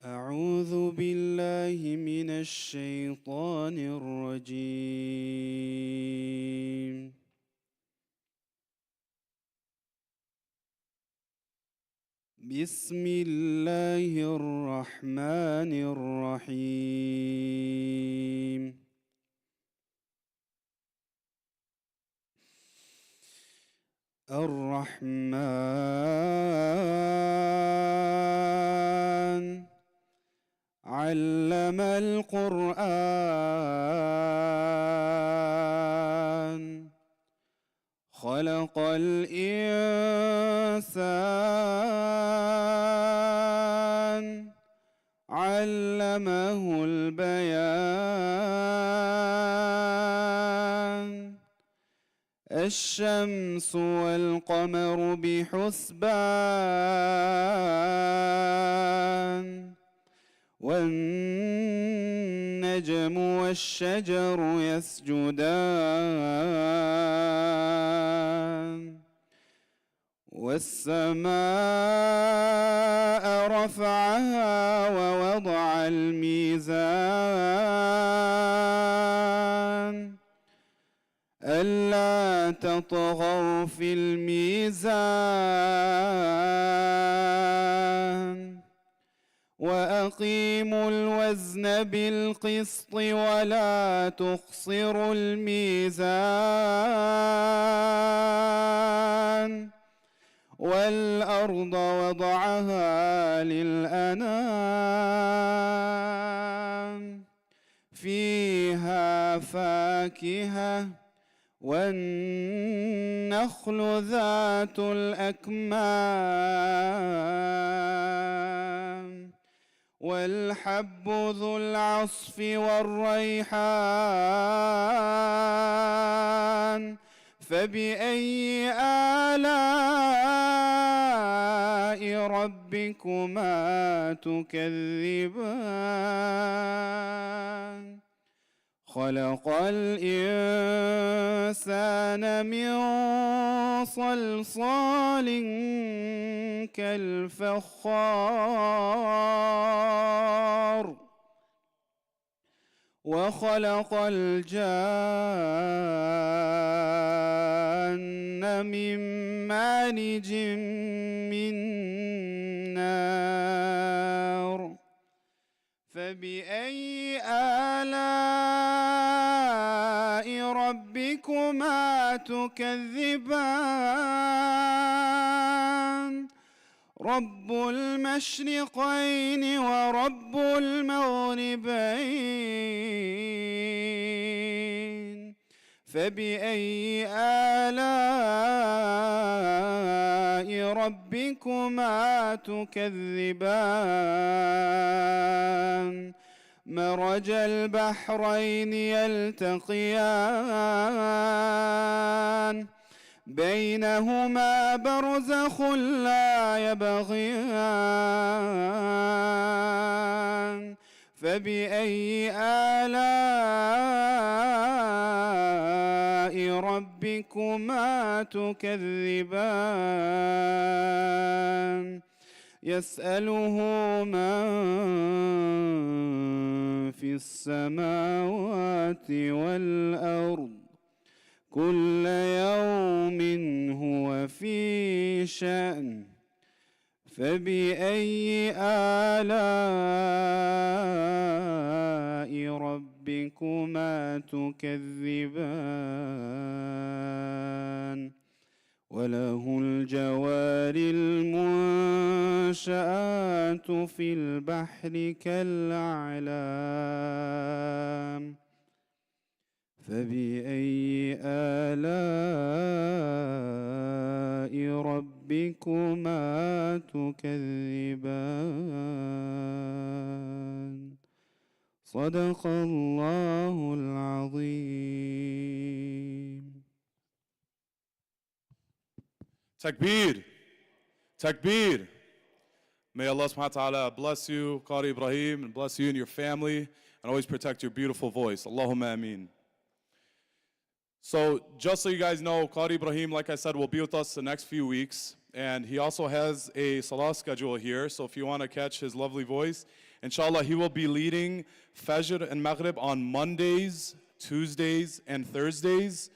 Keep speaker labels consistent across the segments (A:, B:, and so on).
A: أعوذ بالله من الشيطان الرجيم. بسم الله الرحمن الرحيم. الرحمن علم القرآن خلق الإنسان علمه البيان. الشمس والقمر بحسبان والنجم والشجر يسجدان. والسماء رفعها ووضع الميزان ألا تطغوا في الميزان وأقيموا الوزن بالقسط ولا تخسروا الميزان. والأرض وضعها للأنام فيها فاكهة والنخل ذات الأكمام والحب ذو العصف والريحان. فبأي آلاء ربكما تكذبان؟ خلق الإنسان من صلصال كالفخار وخلق الجان من مارج من نار. فبأي آلاء ربكما تكذبان؟ رب المشرقين ورب المغربين. فبأي آلاء ربكما تكذبان؟ مرج البحرين يلتقيان بينهما برزخ لا يبغيان. فبأي آلاء ربكما تكذبان؟ يسأله من في السماوات والأرض كل يوم هو في شأن. فبأي آلاء ربكما تكذبان؟ وله الجوار المنشآت في البحر كالأعلام. فبأي آلاء ربكما تكذبان؟ صدق الله العظيم.
B: Takbir! Takbir! May Allah subhanahu wa ta'ala bless you, Qari Ibrahim, and bless you and your family, and always protect your beautiful voice. Allahumma ameen. So just so you guys know, Qari Ibrahim, like I said, will be with us the next few weeks. And he also has a salah schedule here, so if you want to catch his lovely voice Inshallah, he will be leading Fajr and Maghrib on Mondays, Tuesdays, and Thursdays.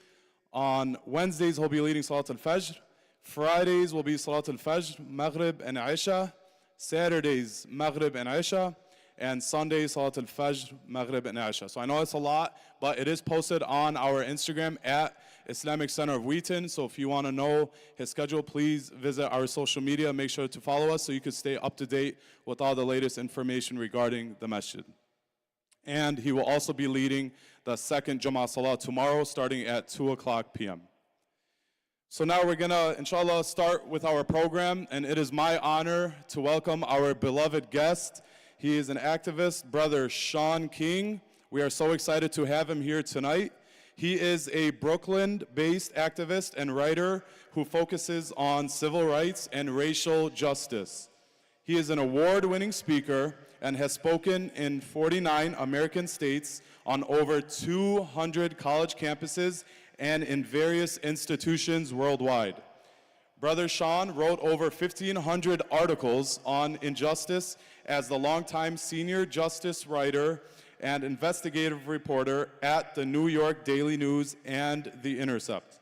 B: On Wednesdays, he'll be leading Salat al-Fajr. Fridays will be Salat al-Fajr, Maghrib, and Isha. Saturdays, Maghrib and Isha. And Sundays, Salat al-Fajr, Maghrib, and Isha. So I know it's a lot, but it is posted on our Instagram at Islamic Center of Wheaton. So if you want to know his schedule, please visit our social media. Make sure to follow us so you can stay up to date with all the latest information regarding the masjid. And he will also be leading the second Jummah Salah tomorrow, starting at 2 o'clock p.m. So now we're going to, inshallah, start with our program. And it is my honor to welcome our beloved guest. He is an activist, Brother Shaun King. We are so excited to have him here tonight. He is a Brooklyn-based activist and writer who focuses on civil rights and racial justice. He is an award-winning speaker and has spoken in 49 American states on over 200 college campuses and in various institutions worldwide. Brother Shaun wrote over 1,500 articles on injustice as the longtime senior justice writer and investigative reporter at the New York Daily News and The Intercept.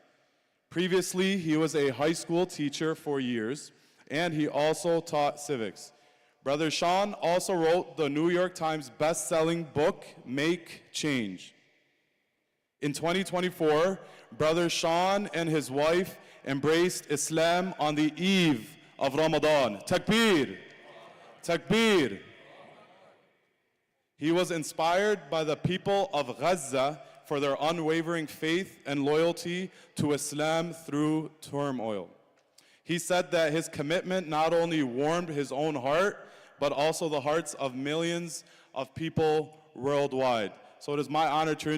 B: Previously, he was a high school teacher for years, and he also taught civics. Brother Shaun also wrote the New York Times best-selling book, Make Change. In 2024, Brother Shaun and his wife embraced Islam on the eve of Ramadan. Takbir! Takbir! He was inspired by the people of Gaza for their unwavering faith and loyalty to Islam through turmoil. He said that his commitment not only warmed his own heart, but also the hearts of millions of people worldwide. So it is my honor to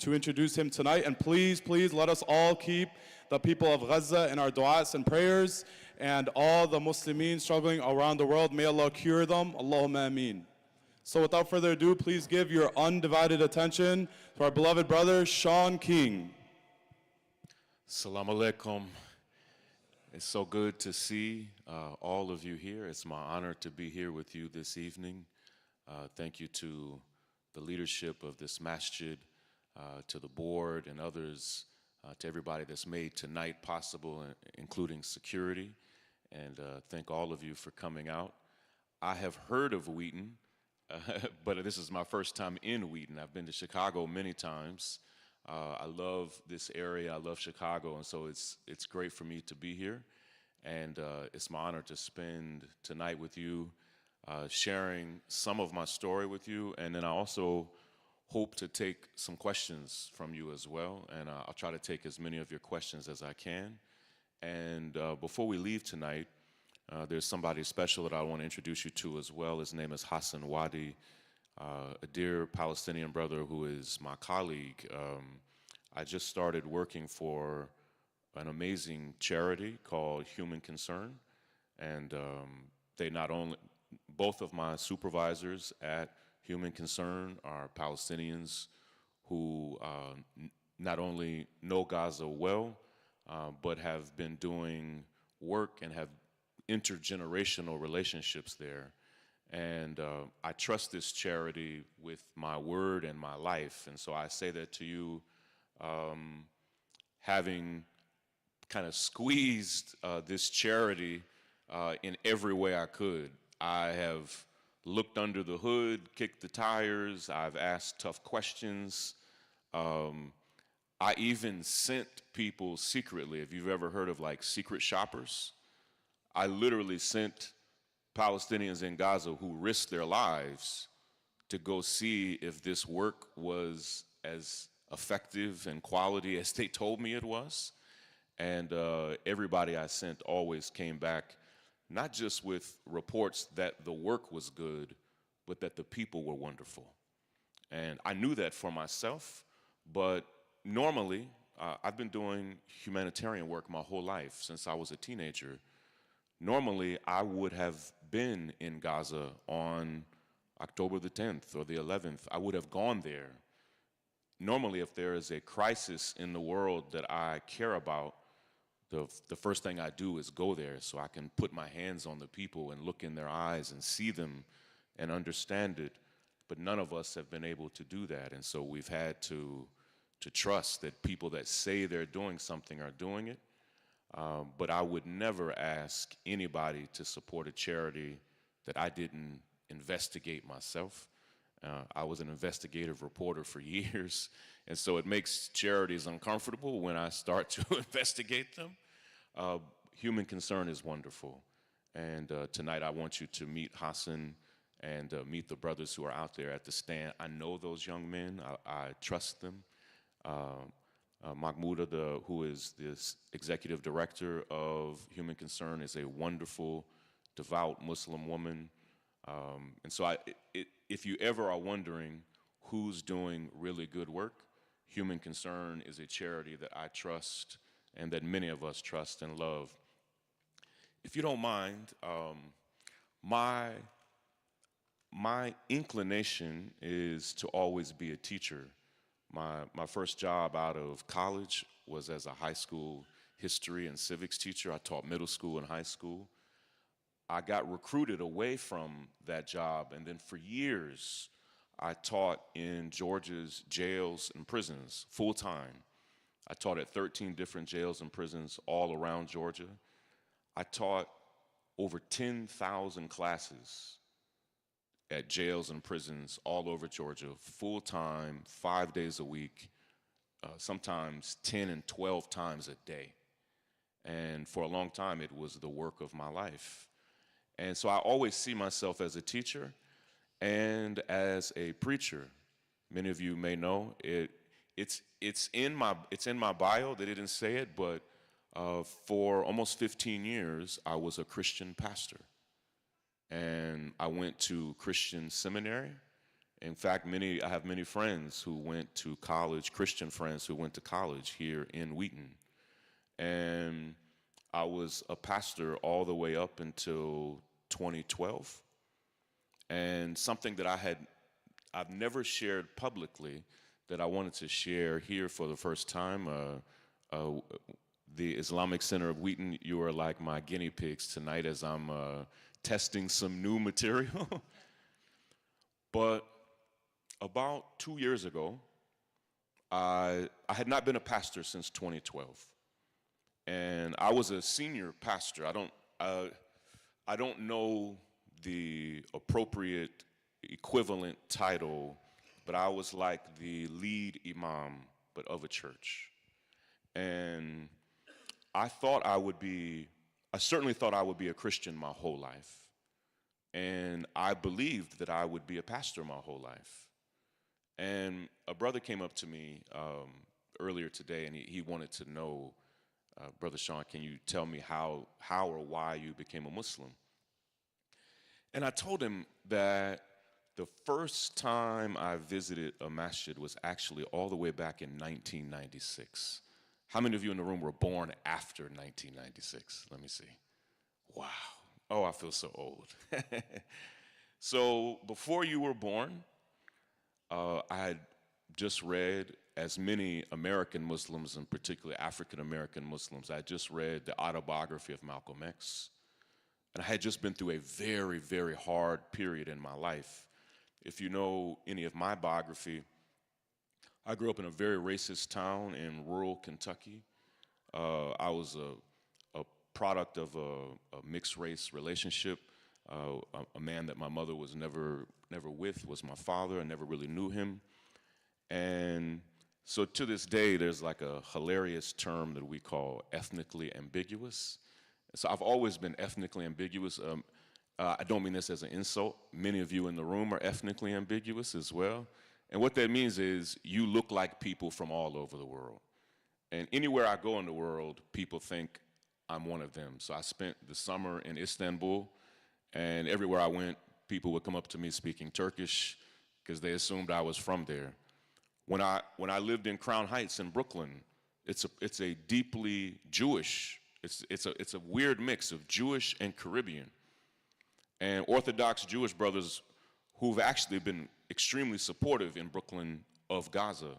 B: introduce him tonight. And please, please let us all keep the people of Gaza in our du'as and prayers, and all the Muslimin struggling around the world. May Allah cure them. Allahumma ameen. So without further ado, please give your undivided attention to our beloved brother, Shaun King.
C: Assalamu alaikum. It's so good to see all of you here. It's my honor to be here with you this evening. Thank you to the leadership of this masjid, to the board and others, to everybody that's made tonight possible, including security. And thank all of you for coming out. I have heard of Wheaton, but this is my first time in Wheaton. I've been to Chicago many times. I love this area. I love Chicago, and so it's great for me to be here. And it's my honor to spend tonight with you, sharing some of my story with you. And then I also hope to take some questions from you as well. And I'll try to take as many of your questions as I can. And before we leave tonight, there's somebody special that I want to introduce you to as well. His name is Hassan Wadi, a dear Palestinian brother who is my colleague. I just started working for an amazing charity called Human Concern, and they not only, both of my supervisors at Human Concern are Palestinians who not only know Gaza well, but have been doing work and have intergenerational relationships there. And I trust this charity with my word and my life. And so I say that to you, having kind of squeezed this charity in every way I could. I have looked under the hood, kicked the tires, I've asked tough questions. I even sent people secretly. If you've ever heard of like secret shoppers, I literally sent Palestinians in Gaza who risked their lives to go see if this work was as effective and quality as they told me it was. And everybody I sent always came back, not just with reports that the work was good, but that the people were wonderful. And I knew that for myself, but normally, I've been doing humanitarian work my whole life since I was a teenager. Normally, I would have been in Gaza on October the 10th or the 11th. I would have gone there. Normally, if there is a crisis in the world that I care about, the first thing I do is go there so I can put my hands on the people and look in their eyes and see them and understand it, but none of us have been able to do that. And so we've had to trust that people that say they're doing something are doing it. But I would never ask anybody to support a charity that I didn't investigate myself. I was an investigative reporter for years, and so it makes charities uncomfortable when I start to investigate them. Human concern is wonderful, and tonight I want you to meet Hassan and meet the brothers who are out there at the stand. I know those young men. I trust them. Mahmouda, who is this executive director of Human Concern, is a wonderful, devout Muslim woman. And so if you ever are wondering who's doing really good work, Human Concern is a charity that I trust and that many of us trust and love. If you don't mind, my inclination is to always be a teacher. My first job out of college was as a high school history and civics teacher. I taught middle school and high school. I got recruited away from that job, and then for years, I taught in Georgia's jails and prisons full-time. I taught at 13 different jails and prisons all around Georgia. I taught over 10,000 classes at jails and prisons all over Georgia, full-time, 5 days a week, sometimes 10 and 12 times a day. And for a long time, it was the work of my life. And so I always see myself as a teacher and as a preacher. Many of you may know it's in my bio. They didn't say it, but for almost 15 years, I was a Christian pastor. And I went to Christian seminary. In fact, I have many friends who went to college, Christian friends who went to college here in Wheaton. And I was a pastor all the way up until 2012. And something that I've never shared publicly that I wanted to share here for the first time, the Islamic Center of Wheaton, you are like my guinea pigs tonight as I'm testing some new material. But about 2 years ago, I had not been a pastor since 2012. And I was a senior pastor. I don't know the appropriate equivalent title, but I was like the lead imam, but of a church. And I certainly thought I would be a Christian my whole life. And I believed that I would be a pastor my whole life. And a brother came up to me earlier today, and he wanted to know, Brother Shaun, can you tell me how or why you became a Muslim? And I told him that the first time I visited a masjid was actually all the way back in 1996. How many of you in the room were born after 1996? Let me see. Wow. Oh, I feel so old. So before you were born, I had just read, as many American Muslims, and particularly African-American Muslims, I had just read the autobiography of Malcolm X. And I had just been through a very, very hard period in my life. If you know any of my biography, I grew up in a very racist town in rural Kentucky. I was a product of a mixed race relationship. A man that my mother was never with was my father. I never really knew him. And so to this day, there's like a hilarious term that we call ethnically ambiguous. So I've always been ethnically ambiguous. I don't mean this as an insult. Many of you in the room are ethnically ambiguous as well. And what that means is you look like people from all over the world. And anywhere I go in the world, people think I'm one of them. So I spent the summer in Istanbul, and everywhere I went, people would come up to me speaking Turkish because they assumed I was from there. When I lived in Crown Heights in Brooklyn, it's a deeply Jewish, it's a weird mix of Jewish and Caribbean. And Orthodox Jewish brothers who've actually been extremely supportive in Brooklyn of Gaza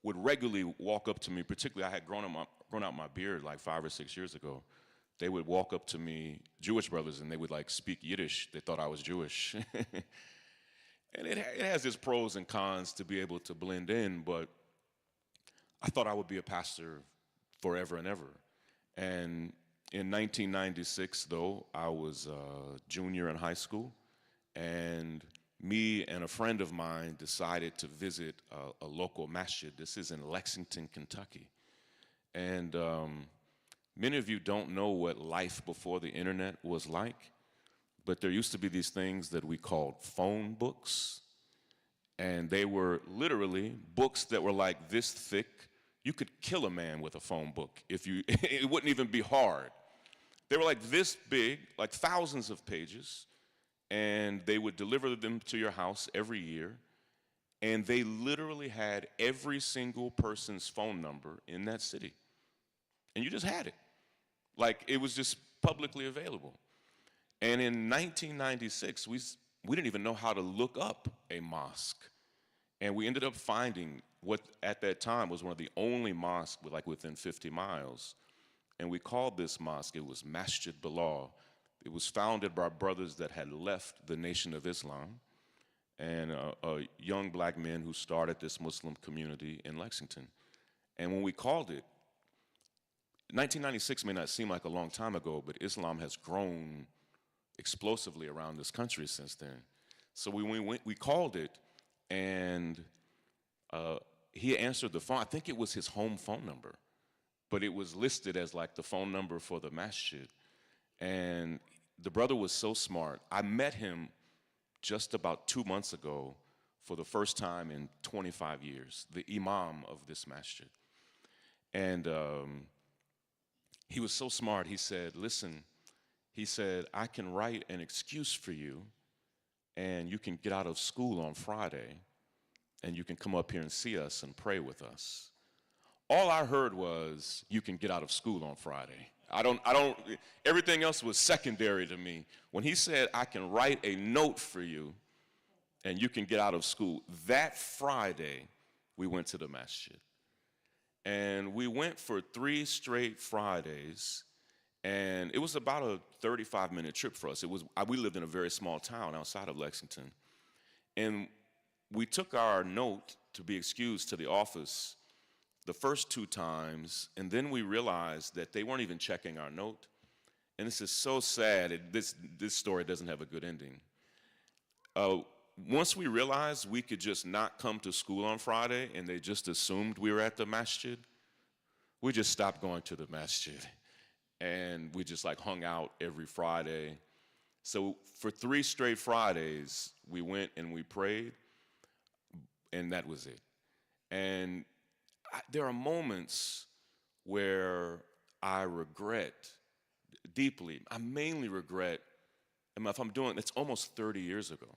C: would regularly walk up to me, particularly I had grown out my beard like 5 or 6 years ago. they would walk up to me, Jewish brothers, and they would like speak Yiddish. They thought I was Jewish. And it has its pros and cons to be able to blend in, but I thought I would be a pastor forever and ever. And in 1996, though, I was a junior in high school, and me and a friend of mine decided to visit a local masjid. This is in Lexington, Kentucky. And many of you don't know what life before the internet was like, but there used to be these things that we called phone books, and they were literally books that were like this thick. You could kill a man with a phone book if you, it wouldn't even be hard. They were like this big, like thousands of pages, and they would deliver them to your house every year, and they literally had every single person's phone number in that city. And you just had it. Like, it was just publicly available. And in 1996, we didn't even know how to look up a mosque. And we ended up finding what at that time was one of the only mosques like within 50 miles. And we called this mosque, it was Masjid Bilal. It was founded by brothers that had left the Nation of Islam and young black men who started this Muslim community in Lexington. And when we called it, 1996 may not seem like a long time ago, but Islam has grown explosively around this country since then. So we called it, and he answered the phone. I think it was his home phone number, but it was listed as like the phone number for the masjid. And the brother was so smart. I met him just about 2 months ago for the first time in 25 years, the imam of this masjid. And he was so smart. He said, listen, he said, I can write an excuse for you, and you can get out of school on Friday, and you can come up here and see us and pray with us. All I heard was, you can get out of school on Friday. Everything else was secondary to me. When he said, I can write a note for you, and you can get out of school, that Friday, we went to the masjid. And we went for 3 straight Fridays, and it was about a 35-minute trip for us. We lived in a very small town outside of Lexington. And we took our note to be excused to the office the first 2 times, and then we realized that they weren't even checking our note. And this is so sad. This story doesn't have a good ending. Once we realized we could just not come to school on Friday and they just assumed we were at the masjid, we just stopped going to the masjid. And we just like hung out every Friday. So for 3 straight Fridays, we went and we prayed, and that was it. And there are moments where I regret deeply. I mainly regret, if I'm doing, it's almost 30 years ago.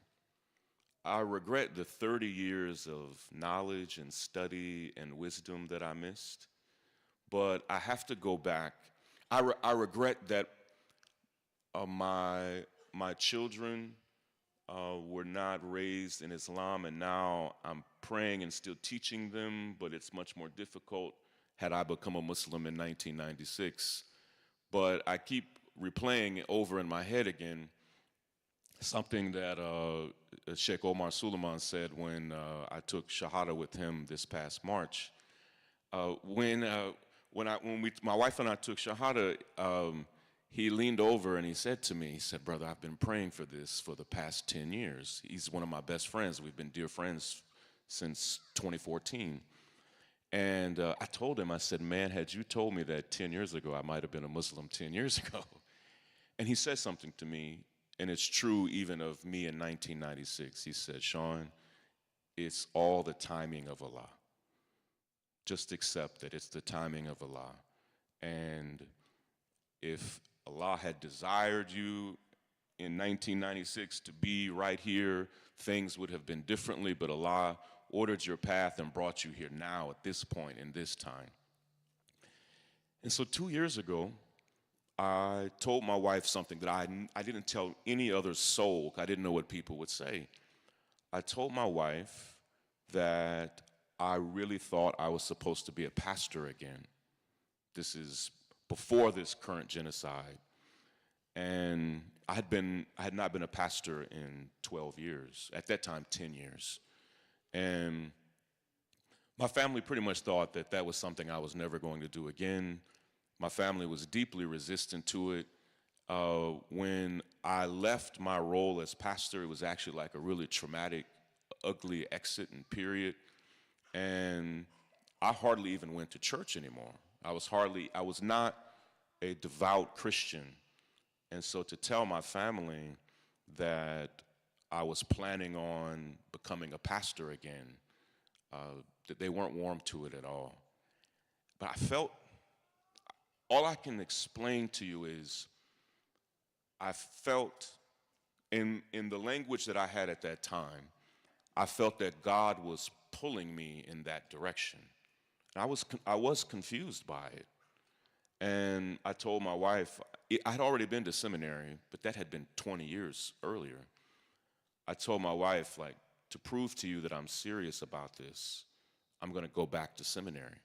C: I regret the 30 years of knowledge and study and wisdom that I missed, but I have to go back. I regret that my children were not raised in Islam, and now I'm praying and still teaching them, but it's much more difficult had I become a Muslim in 1996. But I keep replaying it over in my head again, something that Sheikh Omar Suleiman said when I took Shahada with him this past March. When my wife and I took Shahada, he leaned over and he said to me, he said, brother, I've been praying for this for the past 10 years. He's one of my best friends. We've been dear friends since 2014. And I told him, I said, man, had you told me that 10 years ago, I might have been a Muslim 10 years ago. And he said something to me, and it's true even of me in 1996. He said, Shaun, it's all the timing of Allah. Just accept that it's the timing of Allah. And if Allah had desired you in 1996 to be right here, things would have been differently, but Allah ordered your path and brought you here now at this point in this time. And so 2 years ago, I told my wife something that I didn't tell any other soul. I didn't know what people would say. I told my wife that I really thought I was supposed to be a pastor again. This is before this current genocide. And I had not been a pastor in 12 years, at that time 10 years. And my family pretty much thought that that was something I was never going to do again. My family was deeply resistant to it. When I left my role as pastor, it was actually like a really traumatic, ugly exit and period. And I hardly even went to church anymore. I was not a devout Christian. And so to tell my family that I was planning on becoming a pastor again, that they weren't warm to it at all. But I felt, all I can explain to you is, I felt in the language that I had at that time, I felt that God was pulling me in that direction. And I was confused by it. And I told my wife, I'd already been to seminary, but that had been 20 years earlier. I told my wife, like, to prove to you that I'm serious about this, I'm going to go back to seminary.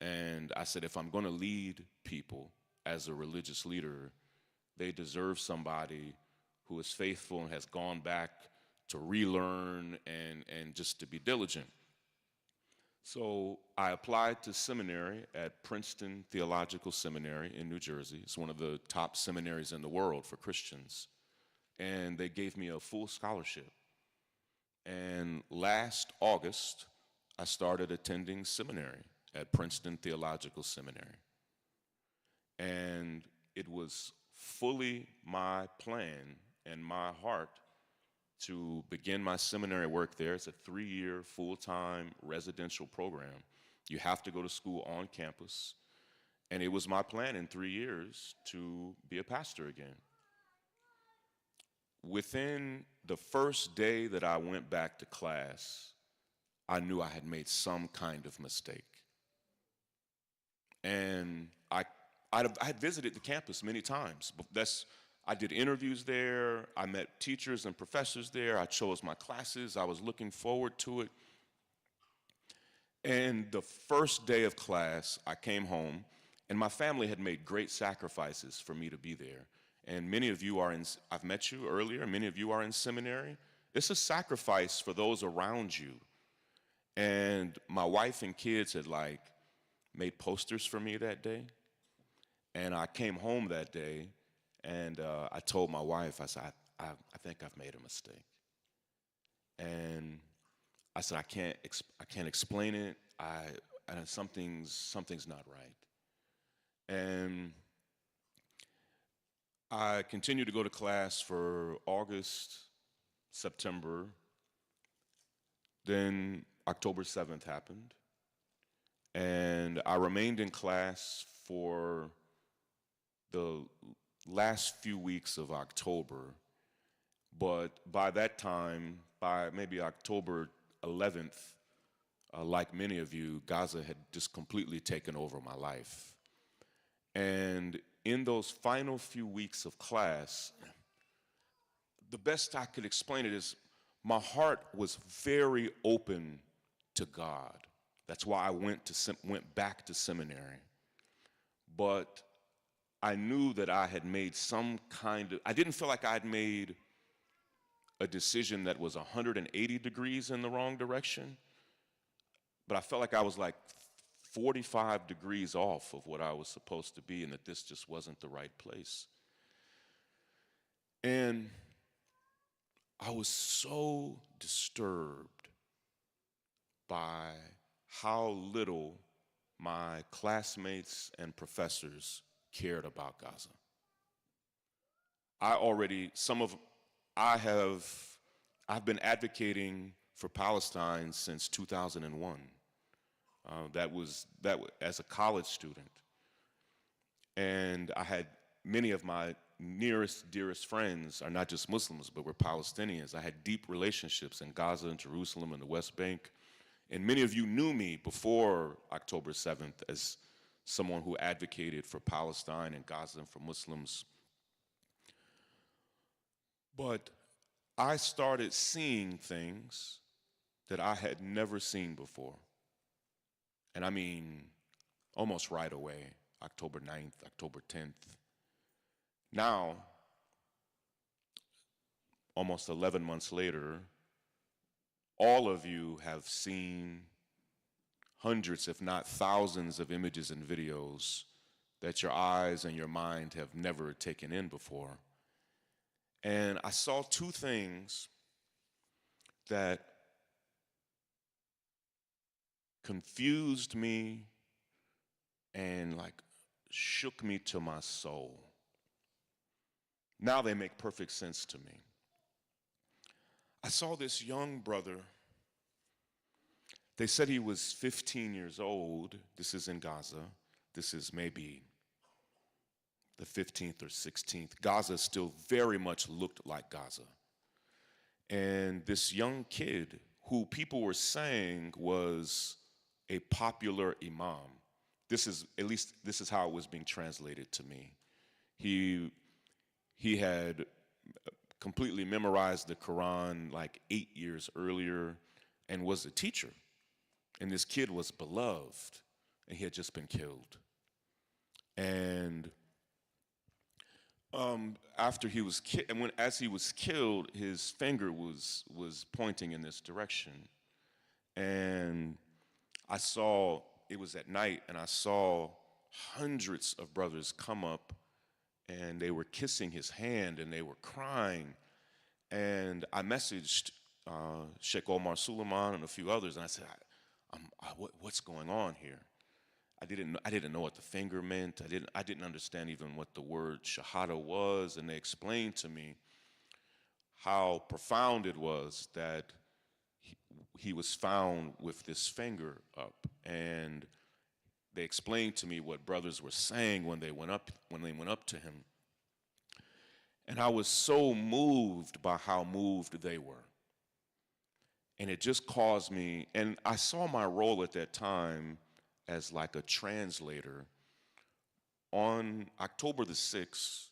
C: And I said, if I'm going to lead people as a religious leader, they deserve somebody who is faithful and has gone back to relearn and just to be diligent. So I applied to seminary at Princeton Theological Seminary in New Jersey. It's one of the top seminaries in the world for Christians. And they gave me a full scholarship. And last August, I started attending seminary at Princeton Theological Seminary. And it was fully my plan and my heart to begin my seminary work there. It's a 3-year full-time residential program. You have to go to school on campus. And it was my plan in 3 years to be a pastor again. Within the first day that I went back to class, I knew I had made some kind of mistake. And I had visited the campus many times. I did interviews there. I met teachers and professors there. I chose my classes. I was looking forward to it. And the first day of class, I came home, and my family had made great sacrifices for me to be there. And many of you I've met you earlier, many of you are in seminary. It's a sacrifice for those around you. And my wife and kids had made posters for me that day. And I came home that day, and I told my wife, I said, I think I've made a mistake. And I said, I can't explain it. And something's not right. And I continued to go to class for August, September. Then October 7th happened. And I remained in class for the last few weeks of October. But by that time, by maybe October 11th, like many of you, Gaza had just completely taken over my life. And in those final few weeks of class, the best I could explain it is my heart was very open to God. That's why I went back to seminary. But I knew that I had made I didn't feel like I had made a decision that was 180 degrees in the wrong direction, but I felt like I was 45 degrees off of what I was supposed to be, and that this just wasn't the right place. And I was so disturbed by how little my classmates and professors cared about Gaza. I've been advocating for Palestine since 2001. That was as a college student. And I had many of my nearest, dearest friends are not just Muslims, but were Palestinians. I had deep relationships in Gaza and Jerusalem and the West Bank. And many of you knew me before October 7th as someone who advocated for Palestine and Gaza and for Muslims. But I started seeing things that I had never seen before. And I mean, almost right away. October 9th, October 10th. Now, almost 11 months later, all of you have seen hundreds, if not thousands, of images and videos that your eyes and your mind have never taken in before. And I saw two things that confused me and like shook me to my soul. Now they make perfect sense to me. I saw this young brother. They said he was 15 years old. This is in Gaza. This is maybe the 15th or 16th. Gaza still very much looked like Gaza. And this young kid, who people were saying was a popular imam. This is, at least this is how it was being translated to me. He had completely memorized the Quran like 8 years earlier and was a teacher. And this kid was beloved, and he had just been killed. And after he was as he was killed, his finger was pointing in this direction. And I saw, it was at night, and I saw hundreds of brothers come up, and they were kissing his hand, and they were crying. And I messaged Sheikh Omar Suleiman and a few others, and I said, what's going on here? I didn't know what the finger meant. I didn't understand even what the word shahada was, and they explained to me how profound it was that he was found with this finger up. And they explained to me what brothers were saying when they went up to him. And I was so moved by how moved they were. And it just caused me, and I saw my role at that time as like a translator. On October the 6th,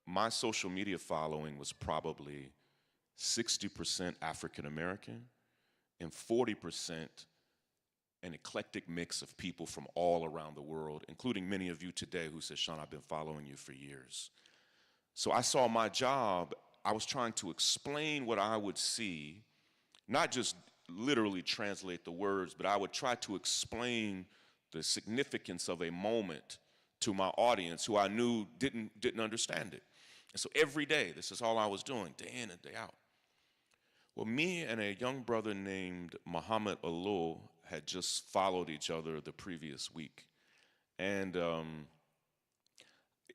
C: my social media following was probably 60% African American and 40% an eclectic mix of people from all around the world, including many of you today who said, Shaun, I've been following you for years. So I saw my job, I was trying to explain what I would see, not just literally translate the words, but I would try to explain the significance of a moment to my audience who I knew didn't understand it. And so every day, this is all I was doing, day in and day out. Well, me and a young brother named Muhammad Alul had just followed each other the previous week. And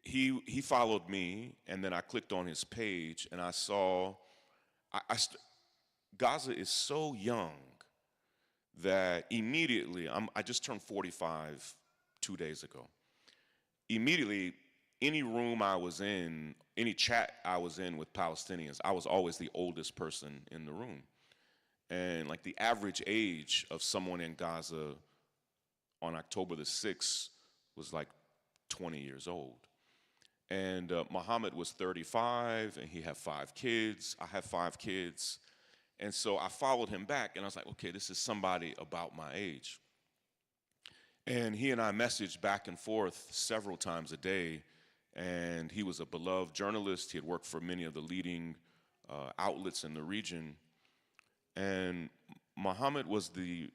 C: he followed me, and then I clicked on his page, and I saw, Gaza is so young that immediately, I just turned 45 2 days ago. Immediately, any room I was in, any chat I was in with Palestinians, I was always the oldest person in the room. And like the average age of someone in Gaza on October the 6th was like 20 years old. And Muhammad was 35, and he had 5 kids. I have 5 kids. And so I followed him back, and I was like, okay, this is somebody about my age. And he and I messaged back and forth several times a day, and he was a beloved journalist. He had worked for many of the leading outlets in the region. And Muhammad was the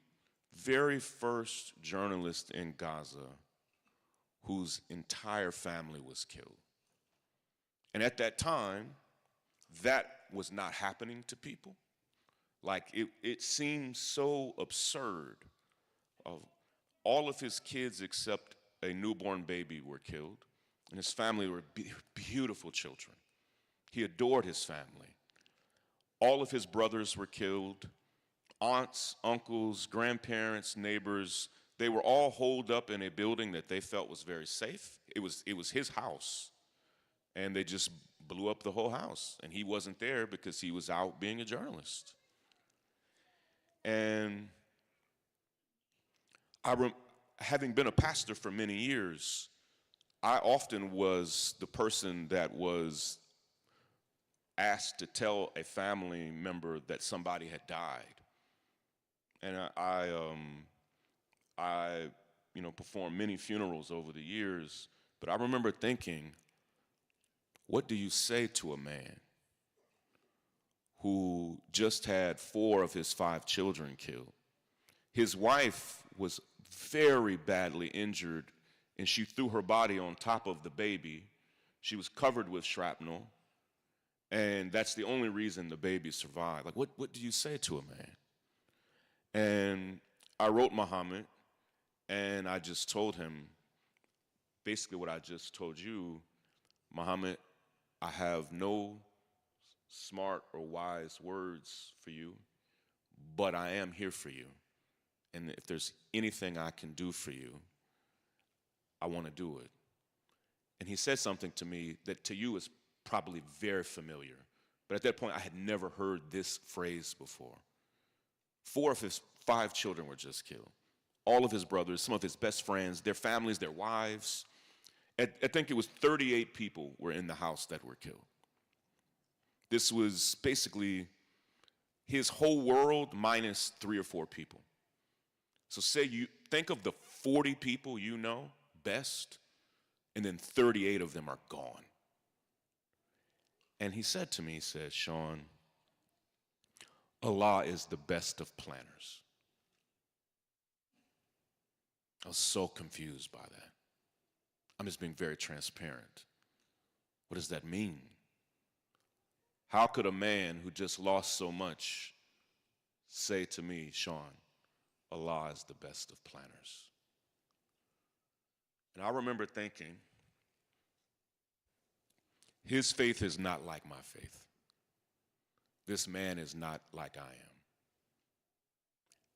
C: very first journalist in Gaza whose entire family was killed. And at that time, that was not happening to people. Like, it seemed so absurd. All of his kids except a newborn baby were killed, and his family were beautiful children. He adored his family. All of his brothers were killed. Aunts, uncles, grandparents, neighbors, they were all holed up in a building that they felt was very safe. It was his house, and they just blew up the whole house, and he wasn't there because he was out being a journalist. And having been a pastor for many years, I often was the person that was asked to tell a family member that somebody had died. And performed many funerals over the years, but I remember thinking, what do you say to a man who just had 4 of his 5 children killed? His wife was very badly injured, and she threw her body on top of the baby. She was covered with shrapnel, and that's the only reason the baby survived. Like, what do you say to a man? And I wrote Muhammad, and I just told him basically what I just told you. Muhammad, I have no smart or wise words for you, but I am here for you. And if there's anything I can do for you, I want to do it. And he said something to me that to you is probably very familiar. But at that point, I had never heard this phrase before. 4 of his 5 children were just killed. All of his brothers, some of his best friends, their families, their wives. I think it was 38 people were in the house that were killed. This was basically his whole world minus 3 or 4 people. So say you think of the 40 people you know best, and then 38 of them are gone. And he said to me, he said, Shaun, Allah is the best of planners. I was so confused by that. I'm just being very transparent. What does that mean? How could a man who just lost so much say to me, Shaun, Allah is the best of planners? And I remember thinking, his faith is not like my faith. This man is not like I am.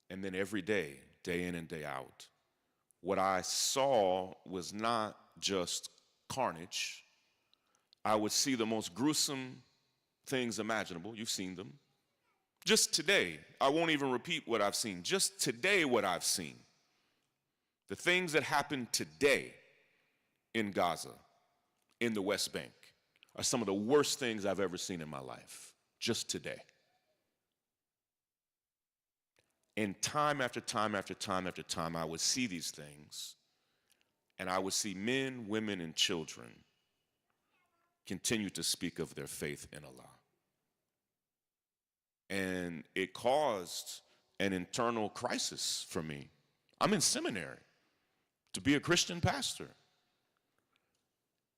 C: And then every day, day in and day out, what I saw was not just carnage. I would see the most gruesome things imaginable. You've seen them. Just today, I won't even repeat what I've seen. Just today, what I've seen. The things that happened today in Gaza, in the West Bank, are some of the worst things I've ever seen in my life. Just today. And time after time after time after time, I would see these things, and I would see men, women, and children continue to speak of their faith in Allah. And it caused an internal crisis for me. I'm in seminary to be a Christian pastor.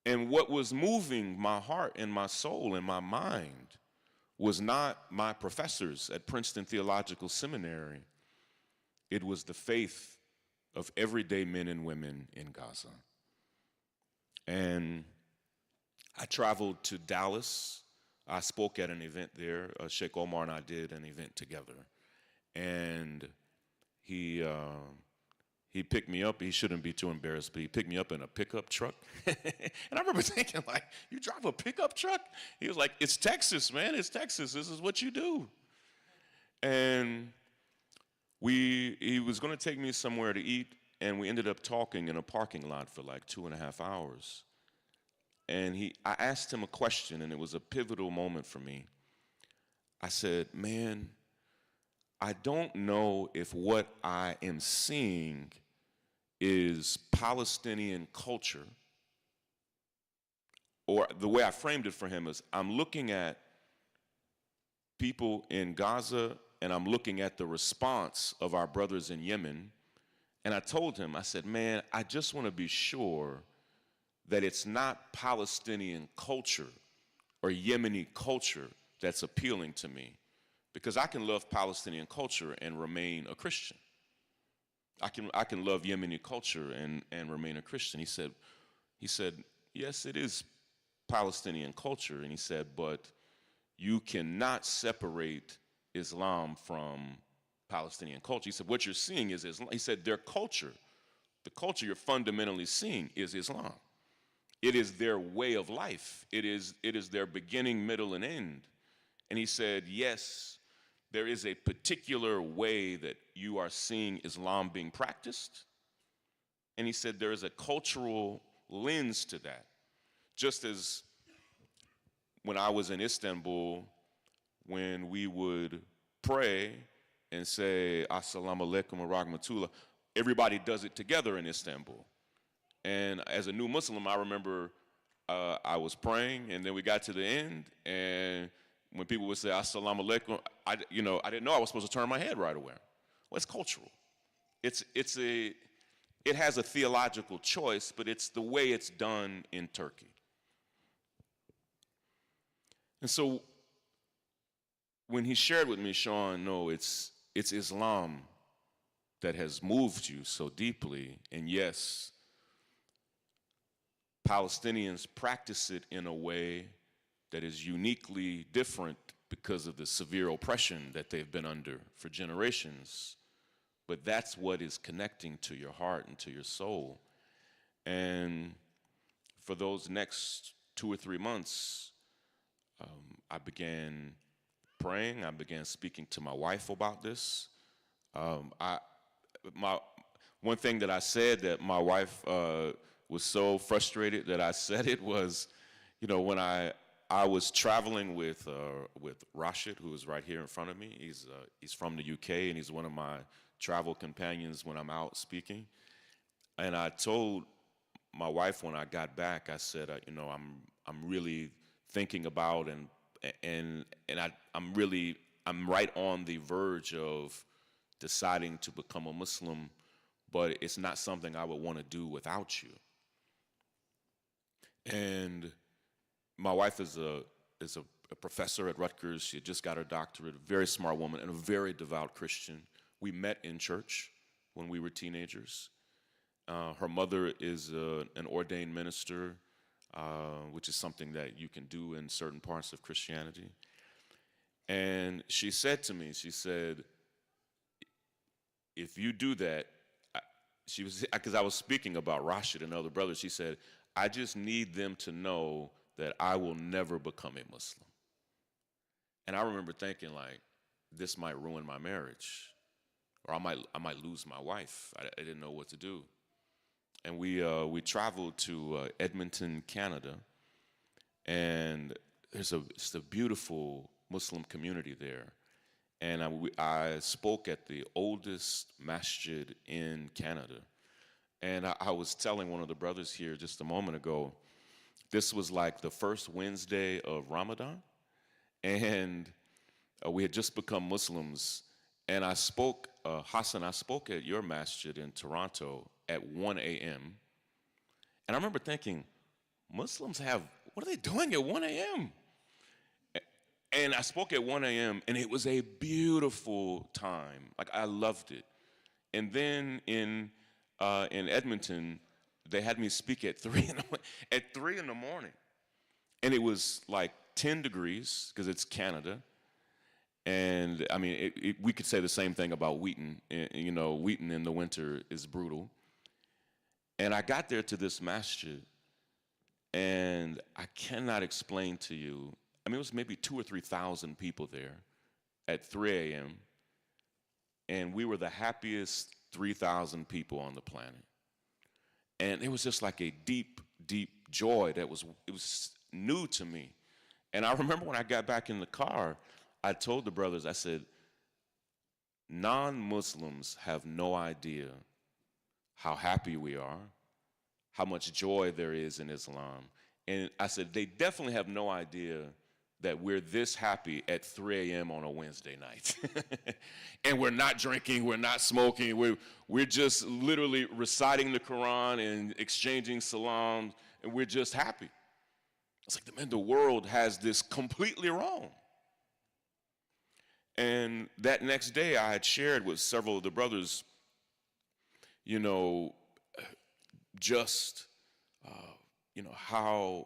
C: And what was moving my heart and my soul and my mind was not my professors at Princeton Theological Seminary. It was the faith of everyday men and women in Gaza. And I traveled to Dallas. I spoke at an event there. Sheikh Omar and I did an event together. And he picked me up. He shouldn't be too embarrassed, but he picked me up in a pickup truck. And I remember thinking, like, you drive a pickup truck? He was like, it's Texas, man. It's Texas. This is what you do. And he was going to take me somewhere to eat, and we ended up talking in a parking lot for like 2.5 hours. And I asked him a question, and it was a pivotal moment for me. I said, man, I don't know if what I am seeing is Palestinian culture, or the way I framed it for him is I'm looking at people in Gaza, and I'm looking at the response of our brothers in Yemen. And I told him, I said, man, I just want to be sure that it's not Palestinian culture or Yemeni culture that's appealing to me, because I can love Palestinian culture and remain a Christian. I can love Yemeni culture and remain a Christian. He said, yes, it is Palestinian culture. And he said, but you cannot separate Islam from Palestinian culture. He said, what you're seeing is Islam. He said, their culture, the culture you're fundamentally seeing is Islam. It is their way of life. It is their beginning, middle, and end. And he said, yes, there is a particular way that you are seeing Islam being practiced. And he said there is a cultural lens to that. Just as when I was in Istanbul, when we would pray and say, Assalamu alaikum wa rahmatullah, everybody does it together in Istanbul. And as a new Muslim, I remember I was praying, and then we got to the end, and when people would say "Assalamu alaikum," I didn't know I was supposed to turn my head right away. Well, it's cultural. It has a theological choice, but it's the way it's done in Turkey. And so when he shared with me, Shaun, no, it's Islam that has moved you so deeply, and yes, Palestinians practice it in a way that is uniquely different because of the severe oppression that they've been under for generations. But that's what is connecting to your heart and to your soul. And for those next 2 or 3 months, I began praying. I began speaking to my wife about this. One thing that I said that my wife was so frustrated that I said it was, when I was traveling with Rashid, who is right here in front of me. He's from the UK, and he's one of my travel companions when I'm out speaking. And I told my wife when I got back, I said, I'm really thinking about and I'm right on the verge of deciding to become a Muslim, but it's not something I would want to do without you. And my wife is a professor at Rutgers. She had just got her doctorate, a very smart woman and a very devout Christian. We met in church when we were teenagers. Her mother is an ordained minister, which is something that you can do in certain parts of Christianity. And she said to me, she said, if you do that, because I was speaking about Rashid and other brothers, she said, I just need them to know that I will never become a Muslim. And I remember thinking, like, this might ruin my marriage, or I might lose my wife. I didn't know what to do. And we traveled to Edmonton, Canada, and it's a beautiful Muslim community there. And I spoke at the oldest masjid in Canada. And I was telling one of the brothers here just a moment ago, this was like the first Wednesday of Ramadan, and we had just become Muslims. And I spoke, Hassan, I spoke at your masjid in Toronto at 1 a.m. And I remember thinking, Muslims what are they doing at 1 a.m.? And I spoke at 1 a.m., and it was a beautiful time. Like, I loved it. And then in Edmonton, they had me speak at 3 in the morning. And it was like 10 degrees, because it's Canada. And, I mean, we could say the same thing about Wheaton. Wheaton in the winter is brutal. And I got there to this masjid, and I cannot explain to you. I mean, it was maybe 2,000 or 3,000 people there at 3 a.m., and we were the happiest 3,000 people on the planet. And it was just like a deep, deep joy it was new to me. And I remember when I got back in the car, I told the brothers, I said, non-Muslims have no idea how happy we are, how much joy there is in Islam. And I said, they definitely have no idea that we're this happy at 3 a.m. on a Wednesday night. And we're not drinking, we're not smoking, we're just literally reciting the Quran and exchanging salam, and we're just happy. It's like, man, the world has this completely wrong. And that next day, I had shared with several of the brothers, just, how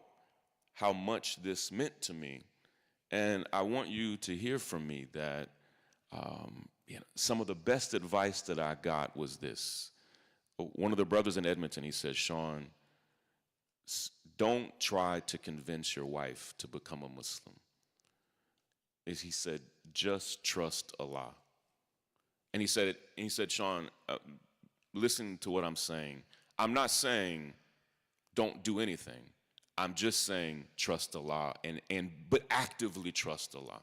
C: much this meant to me. And I want you to hear from me that some of the best advice that I got was this. One of the brothers in Edmonton, he said, Shaun, don't try to convince your wife to become a Muslim. He said, just trust Allah. And he said, Shaun, listen to what I'm saying. I'm not saying don't do anything. I'm just saying trust Allah, but actively trust Allah.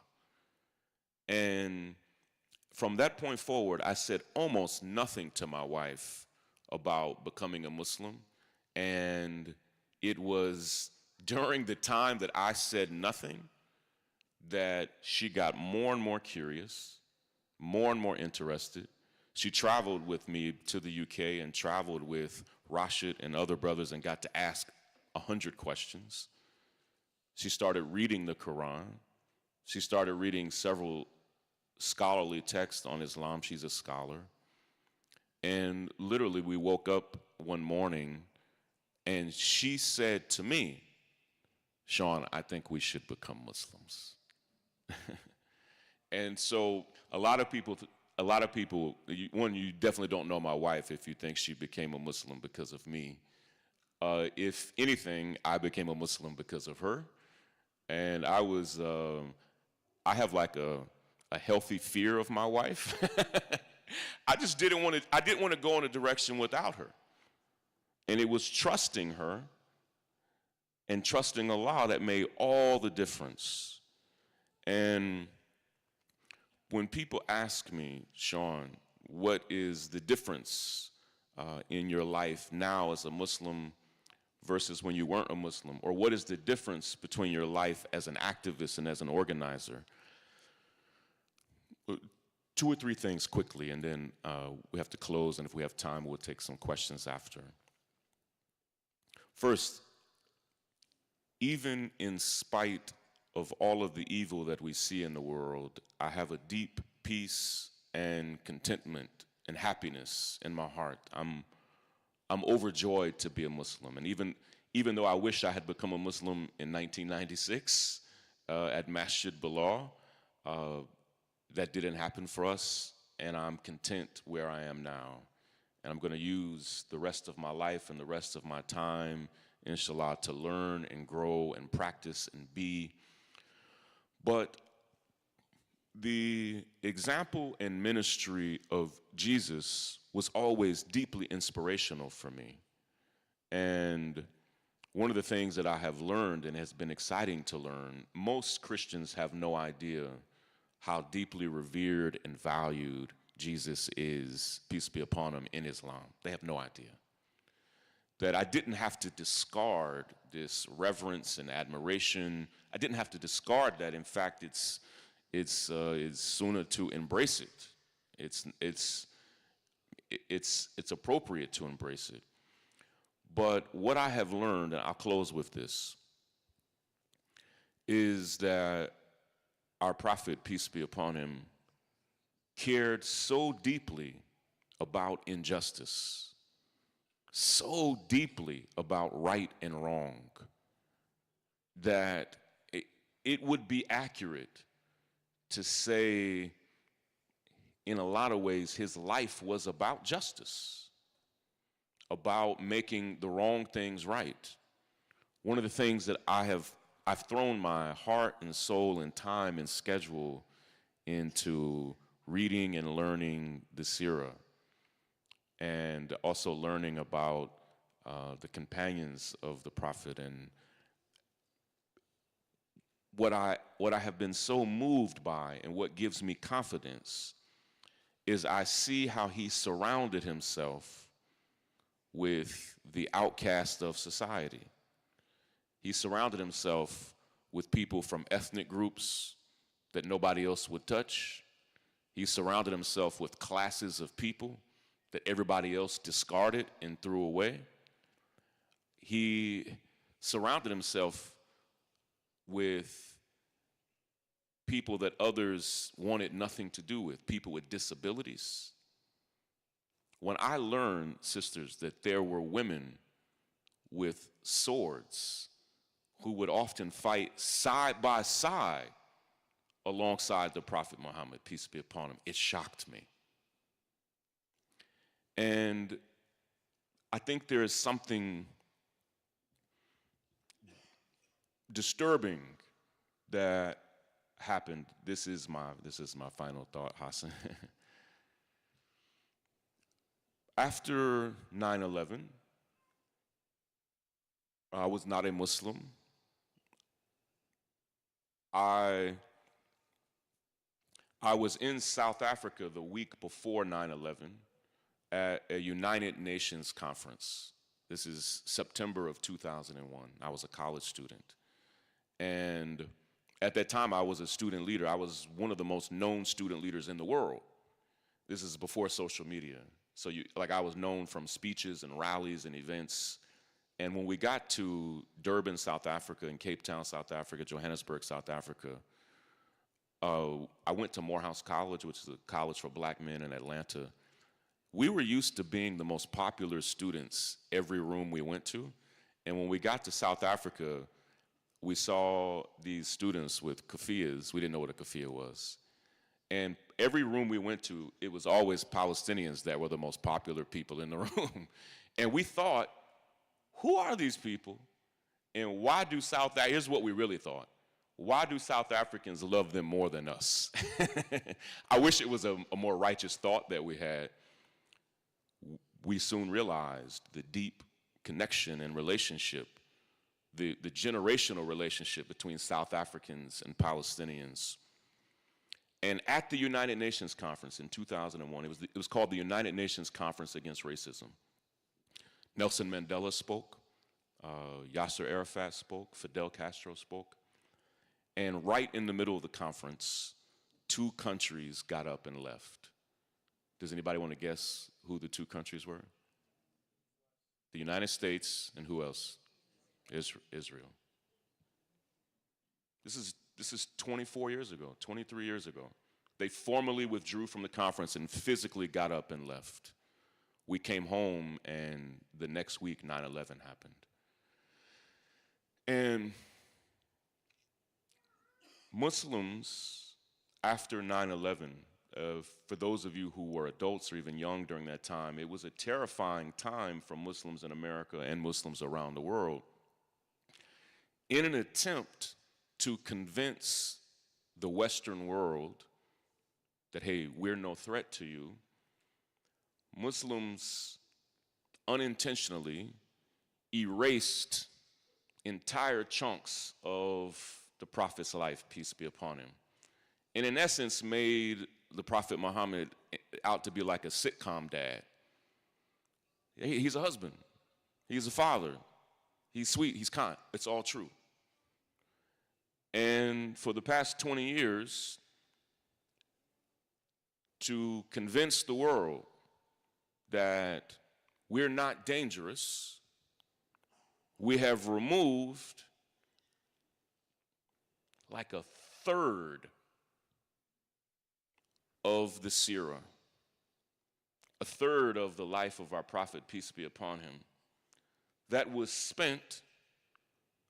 C: And from that point forward, I said almost nothing to my wife about becoming a Muslim. And it was during the time that I said nothing that she got more and more curious, more and more interested. She traveled with me to the UK and traveled with Rashid and other brothers and got to ask 100 questions. She started reading the Quran. She started reading several scholarly texts on Islam. She's a scholar. And literally, we woke up one morning and she said to me, "Shaun, I think we should become Muslims." And so a lot of people, one, you definitely don't know my wife if you think she became a Muslim because of me. If anything, I became a Muslim because of her. And I have like a healthy fear of my wife. I didn't want to go in a direction without her. And it was trusting her and trusting Allah that made all the difference. And when people ask me, "Shaun, what is the difference in your life now as a Muslim versus when you weren't a Muslim? Or what is the difference between your life as an activist and as an organizer?" Two or three things quickly, and then we have to close, and if we have time, we'll take some questions after. First, even in spite of all of the evil that we see in the world, I have a deep peace and contentment and happiness in my heart. I'm overjoyed to be a Muslim. And even though I wish I had become a Muslim in 1996 at Masjid Bilal, that didn't happen for us, and I'm content where I am now. And I'm going to use the rest of my life and the rest of my time, inshallah, to learn and grow and practice and be. But the example and ministry of Jesus was always deeply inspirational for me. And one of the things that I have learned, and has been exciting to learn, most Christians have no idea how deeply revered and valued Jesus is, peace be upon him, in Islam. They have no idea. That I didn't have to discard this reverence and admiration. I didn't have to discard that. In fact, it's sunnah to embrace it. It's appropriate to embrace it. But what I have learned, and I'll close with this, is that our prophet, peace be upon him, cared so deeply about injustice, so deeply about right and wrong, that it would be accurate to say, in a lot of ways, his life was about justice, about making the wrong things right. One of the things that I've thrown my heart and soul and time and schedule into reading and learning the Sirah, and also learning about the companions of the Prophet. And what I have been so moved by, and what gives me confidence, is I see how he surrounded himself with the outcast of society. He surrounded himself with people from ethnic groups that nobody else would touch. He surrounded himself with classes of people that everybody else discarded and threw away. He surrounded himself with people that others wanted nothing to do with, people with disabilities. When I learned, sisters, that there were women with swords who would often fight side by side alongside the Prophet Muhammad, peace be upon him, it shocked me. And I think there is something disturbing that happened. This is my final thought, Hassan. After 9/11, I was not a Muslim. I I was in South Africa the week before 9/11 at a United Nations conference. This is September of 2001. I was a college student. And at that time, I was a student leader. I was one of the most known student leaders in the world. This is before social media. So I was known from speeches and rallies and events. And when we got to Durban, South Africa, and Cape Town, South Africa, Johannesburg, South Africa, I went to Morehouse College, which is a college for black men in Atlanta. We were used to being the most popular students every room we went to. And when we got to South Africa, we saw these students with keffiyehs. We didn't know what a keffiyeh was. And every room we went to, it was always Palestinians that were the most popular people in the room. And we thought, who are these people? And why do here's what we really thought. Why do South Africans love them more than us? I wish it was a more righteous thought that we had. We soon realized the deep connection and relationship, the generational relationship between South Africans and Palestinians. And at the United Nations Conference in 2001, it was called the United Nations Conference Against Racism. Nelson Mandela spoke, Yasser Arafat spoke, Fidel Castro spoke. And right in the middle of the conference, 2 countries got up and left. Does anybody want to guess who the 2 countries were? The United States, and who else? Israel. This is 24 years ago, 23 years ago. They formally withdrew from the conference and physically got up and left. We came home, and the next week, 9/11 happened. And Muslims, after 9/11, for those of you who were adults or even young during that time, it was a terrifying time for Muslims in America and Muslims around the world. In an attempt to convince the Western world that, hey, we're no threat to you, Muslims unintentionally erased entire chunks of the Prophet's life, peace be upon him, and in essence made the Prophet Muhammad out to be like a sitcom dad. He's a husband, he's a father, he's sweet, he's kind, it's all true. And for the past 20 years, to convince the world that we're not dangerous, we have removed like a third of the seerah, a third of the life of our prophet, peace be upon him, that was spent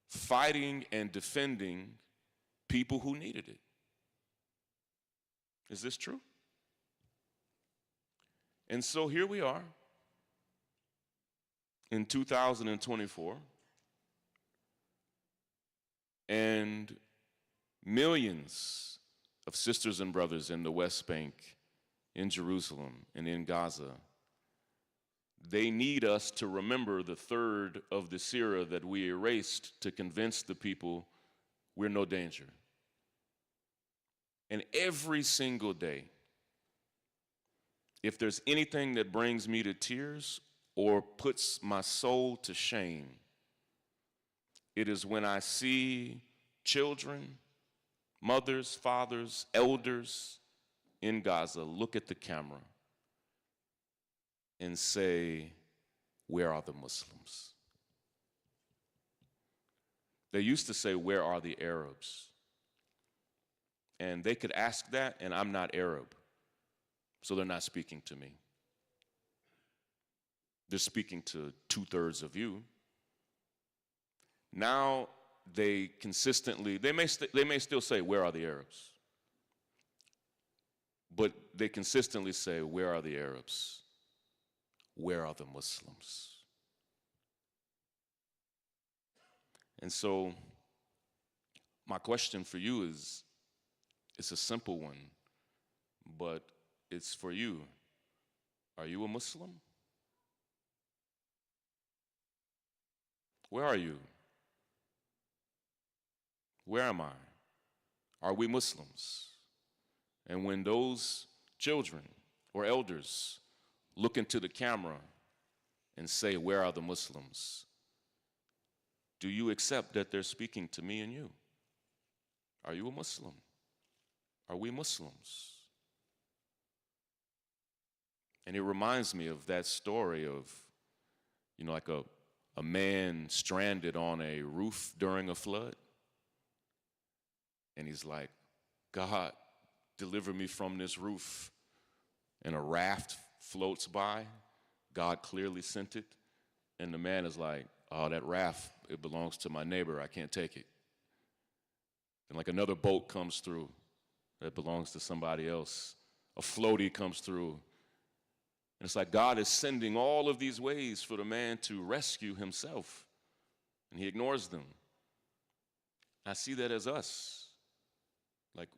C: fighting and defending people who needed it. Is this true? And so here we are in 2024, and millions of sisters and brothers in the West Bank, in Jerusalem, and in Gaza, they need us to remember the third of the seerah that we erased to convince the people we're no danger. And every single day, if there's anything that brings me to tears or puts my soul to shame, it is when I see children, mothers, fathers, elders in Gaza look at the camera and say, where are the Muslims? They used to say, where are the Arabs? And they could ask that, and I'm not Arab, so they're not speaking to me. They're speaking to 2/3 of you. Now they consistently, they may still say, where are the Arabs? But they consistently say, where are the Arabs? Where are the Muslims? And so my question for you is, it's a simple one, but it's for you. Are you a Muslim? Where are you? Where am I? Are we Muslims? And when those children or elders look into the camera and say, "Where are the Muslims?" do you accept that they're speaking to me and you? Are you a Muslim? Are we Muslims? And it reminds me of that story of, like a man stranded on a roof during a flood. And he's like, "God, deliver me from this roof." And a raft floats by. God clearly sent it. And the man is like, "Oh, that raft, it belongs to my neighbor. I can't take it." And like another boat comes through that belongs to somebody else. A floaty comes through. And it's like God is sending all of these ways for the man to rescue himself. And he ignores them. I see that as us. Like,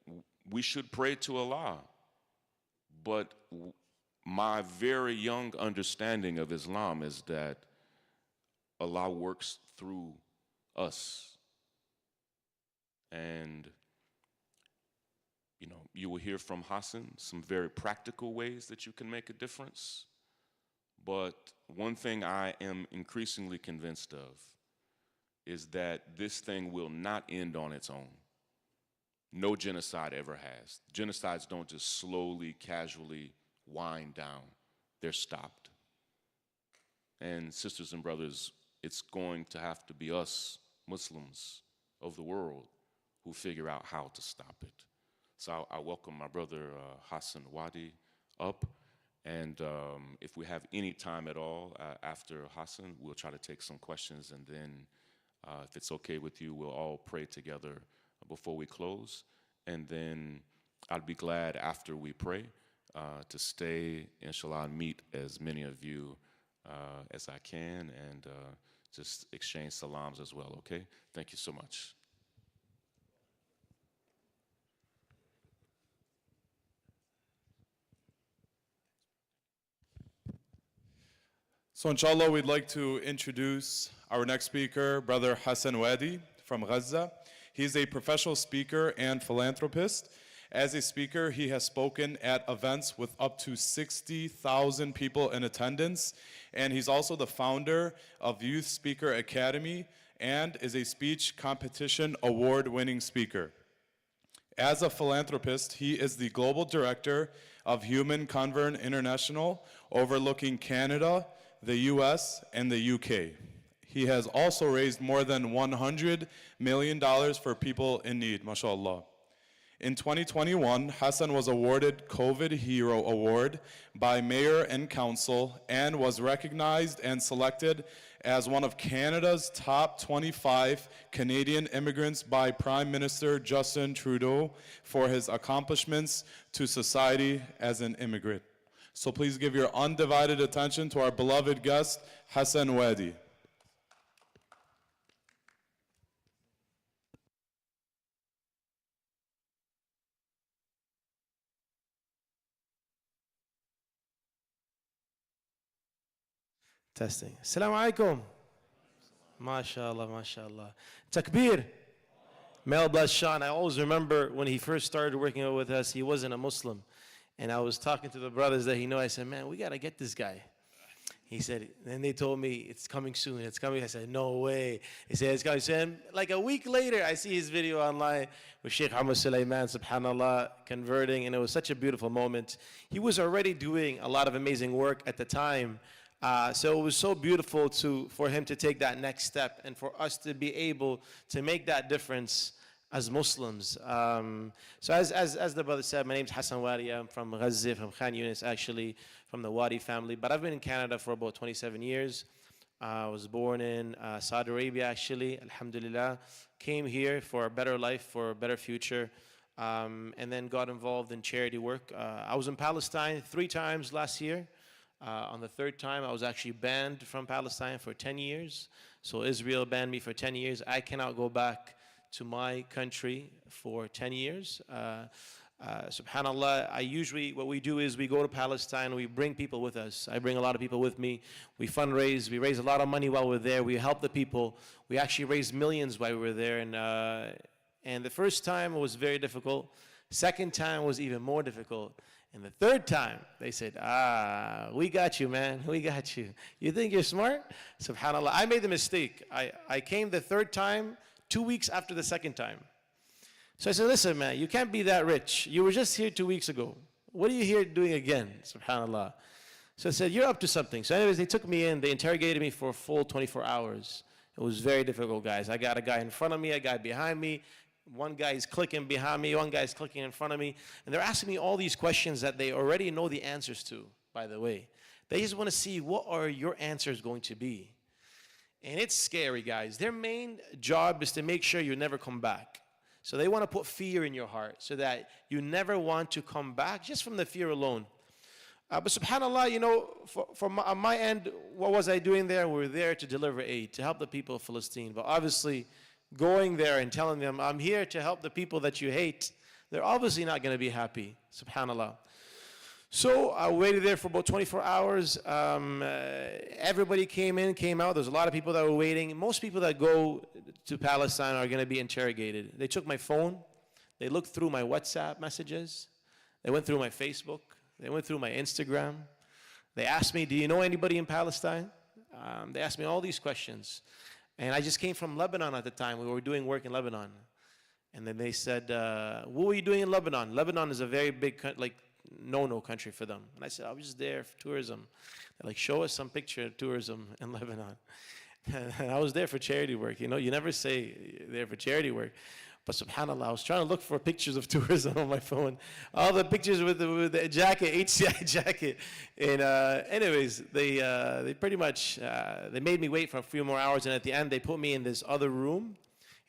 C: we should pray to Allah. But my very young understanding of Islam is that Allah works through us. And, you will hear from Hassan some very practical ways that you can make a difference. But one thing I am increasingly convinced of is that this thing will not end on its own. No genocide ever has. Genocides don't just slowly, casually wind down. They're stopped. And sisters and brothers, it's going to have to be us, Muslims of the world, who figure out how to stop it. So I welcome my brother Hassan Wadi up. And if we have any time at all after Hassan, we'll try to take some questions. And then if it's okay with you, we'll all pray together before we close. And then I'd be glad after we pray to stay, inshallah, and meet as many of you as I can, and just exchange salams as well, okay? Thank you so much.
B: So inshallah, we'd like to introduce our next speaker, Brother Hassan Wadi from Gaza. He's a professional speaker and philanthropist. As a speaker, he has spoken at events with up to 60,000 people in attendance, and he's also the founder of Youth Speaker Academy and is a speech competition award-winning speaker. As a philanthropist, he is the global director of Humanitarian International, overlooking Canada, the US, and the UK. He has also raised more than $100 million for people in need, mashallah. In 2021, Hassan was awarded COVID Hero Award by Mayor and Council and was recognized and selected as one of Canada's top 25 Canadian immigrants by Prime Minister Justin Trudeau for his accomplishments to society as an immigrant. So please give your undivided attention to our beloved guest, Hassan Wadi.
D: Testing. Assalamu alaikum. MashaAllah, MashaAllah. Takbir. May Allah bless Shaun. I always remember when he first started working with us, he wasn't a Muslim. And I was talking to the brothers that he knew. I said, "Man, we got to get this guy." He said, then they told me, "It's coming soon, it's coming." I said, "No way." He said, "It's coming soon." Like a week later, I see his video online with Sheikh Ahmed Sulaiman, subhanAllah, converting. And it was such a beautiful moment. He was already doing a lot of amazing work at the time. So it was so beautiful for him to take that next step and for us to be able to make that difference as Muslims. So as the brother said, my name's Hassan Wadi. I'm from Gaza, from Khan Yunis, actually, from the Wadi family. But I've been in Canada for about 27 years. I was born in Saudi Arabia, actually, alhamdulillah. Came here for a better life, for a better future, and then got involved in charity work. I was in Palestine 3 times last year. On the 3rd time, I was actually banned from Palestine for 10 years. So Israel banned me for 10 years. I cannot go back to my country for 10 years. SubhanAllah, what we do is we go to Palestine, we bring people with us. I bring a lot of people with me. We fundraise, we raise a lot of money while we're there. We help the people. We actually raised millions while we were there. And the first time was very difficult Second time was even more difficult. And the third time, they said, we got you, man. We got you. You think you're smart? SubhanAllah. I made the mistake. I came the third time 2 weeks after the second time. So I said, listen, man, you can't be that rich. You were just here 2 weeks ago. What are you here doing again? SubhanAllah. So I said, you're up to something. So anyways, they took me in. They interrogated me for a full 24 hours. It was very difficult, guys. I got a guy in front of me, a guy behind me. One guy's clicking behind me, one guy's clicking in front of me. And they're asking me all these questions that they already know the answers to, by the way. They just want to see what are your answers going to be. And it's scary, guys. Their main job is to make sure you never come back. So they want to put fear in your heart so that you never want to come back just from the fear alone. But subhanAllah, you know, on my end, what was I doing there? We were there to deliver aid, to help the people of Palestine. But obviously, going there and telling them, I'm here to help the people that you hate, they're obviously not going to be happy, subhanAllah. So I waited there for about 24 hours. Everybody came in, came out. There's a lot of people that were waiting. Most people that go to Palestine are going to be interrogated. They took my phone. They looked through my WhatsApp messages. They went through my Facebook. They went through my Instagram. They asked me, do you know anybody in Palestine? They asked me all these questions. And I just came from Lebanon at the time. We were doing work in Lebanon. And then they said, what were you doing in Lebanon? Lebanon is a very big, no-no country for them. And I said, I was just there for tourism. They're like, show us some picture of tourism in Lebanon. And I was there for charity work. You know, you never say there for charity work. But subhanAllah, I was trying to look for pictures of tourism on my phone. All the pictures with the jacket, HCI jacket. And anyways, they pretty much, they made me wait for a few more hours. And at the end, they put me in this other room.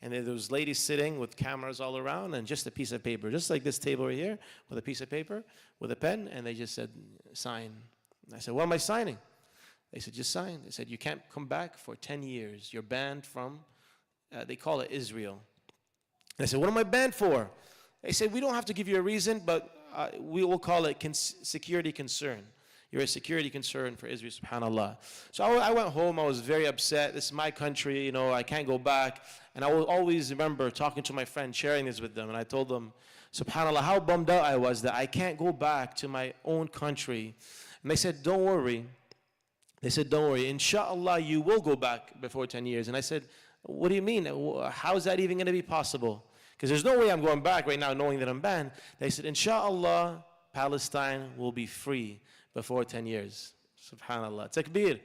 D: And there was ladies sitting with cameras all around and just a piece of paper, just like this table right here, with a piece of paper, with a pen. And they just said, sign. And I said, what am I signing? They said, just sign. They said, you can't come back for 10 years. You're banned from, they call it Israel. And I said, what am I banned for? They said, we don't have to give you a reason, but we will call it security concern. You're a security concern for Israel, subhanAllah. So I went home. I was very upset. This is my country. You know, I can't go back. And I will always remember talking to my friend, sharing this with them. And I told them, subhanAllah, how bummed out I was that I can't go back to my own country. And they said, don't worry. They said, don't worry. Inshallah, you will go back before 10 years. And I said, what do you mean? How is that even going to be possible? Because there's no way I'm going back right now knowing that I'm banned. They said, inshallah, Palestine will be free before 10 years. Subhanallah. Takbir.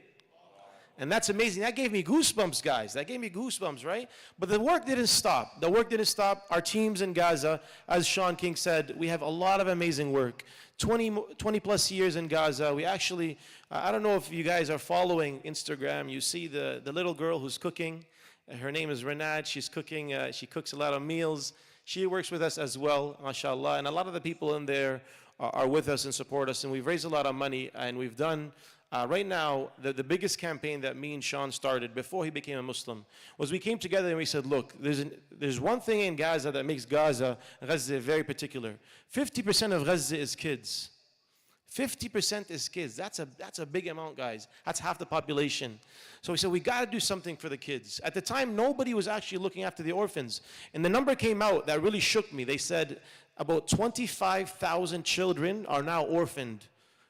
D: And that's amazing. That gave me goosebumps, guys. That gave me goosebumps, right? But the work didn't stop. The work didn't stop. Our teams in Gaza, as Shaun King said, we have a lot of amazing work. 20 plus years in Gaza. We actually, I don't know if you guys are following Instagram. You see the little girl who's cooking. Her name is Renat. She's cooking. She cooks a lot of meals. She works with us as well, mashallah. And a lot of the people in there are with us and support us. And we've raised a lot of money. And we've done, right now, the biggest campaign that me and Shaun started before he became a Muslim was we came together and we said, look, there's one thing in Gaza that makes Gaza very particular. 50% of Gaza is kids. 50% is kids. That's a big amount, guys. That's half the population. So we said, we got to do something for the kids. At the time, nobody was actually looking after the orphans. And the number came out that really shook me. They said about 25,000 children are now orphaned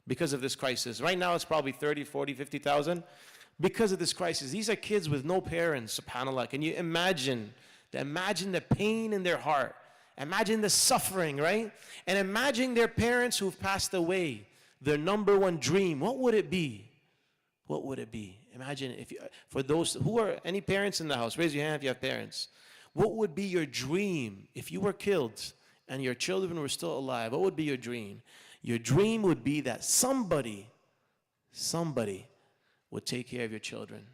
D: because of this crisis. Right now, it's probably 30, 40, 50,000 because of this crisis. These are kids with no parents, subhanAllah. Can you imagine the pain in their heart? Imagine the suffering, right? And imagine their parents who've passed away. Their number one dream, what would it be? What would it be? Imagine if you, for those who are, any parents in the house, raise your hand if you have parents. What would be your dream if you were killed and your children were still alive? What would be your dream? Your dream would be that somebody would take care of your children.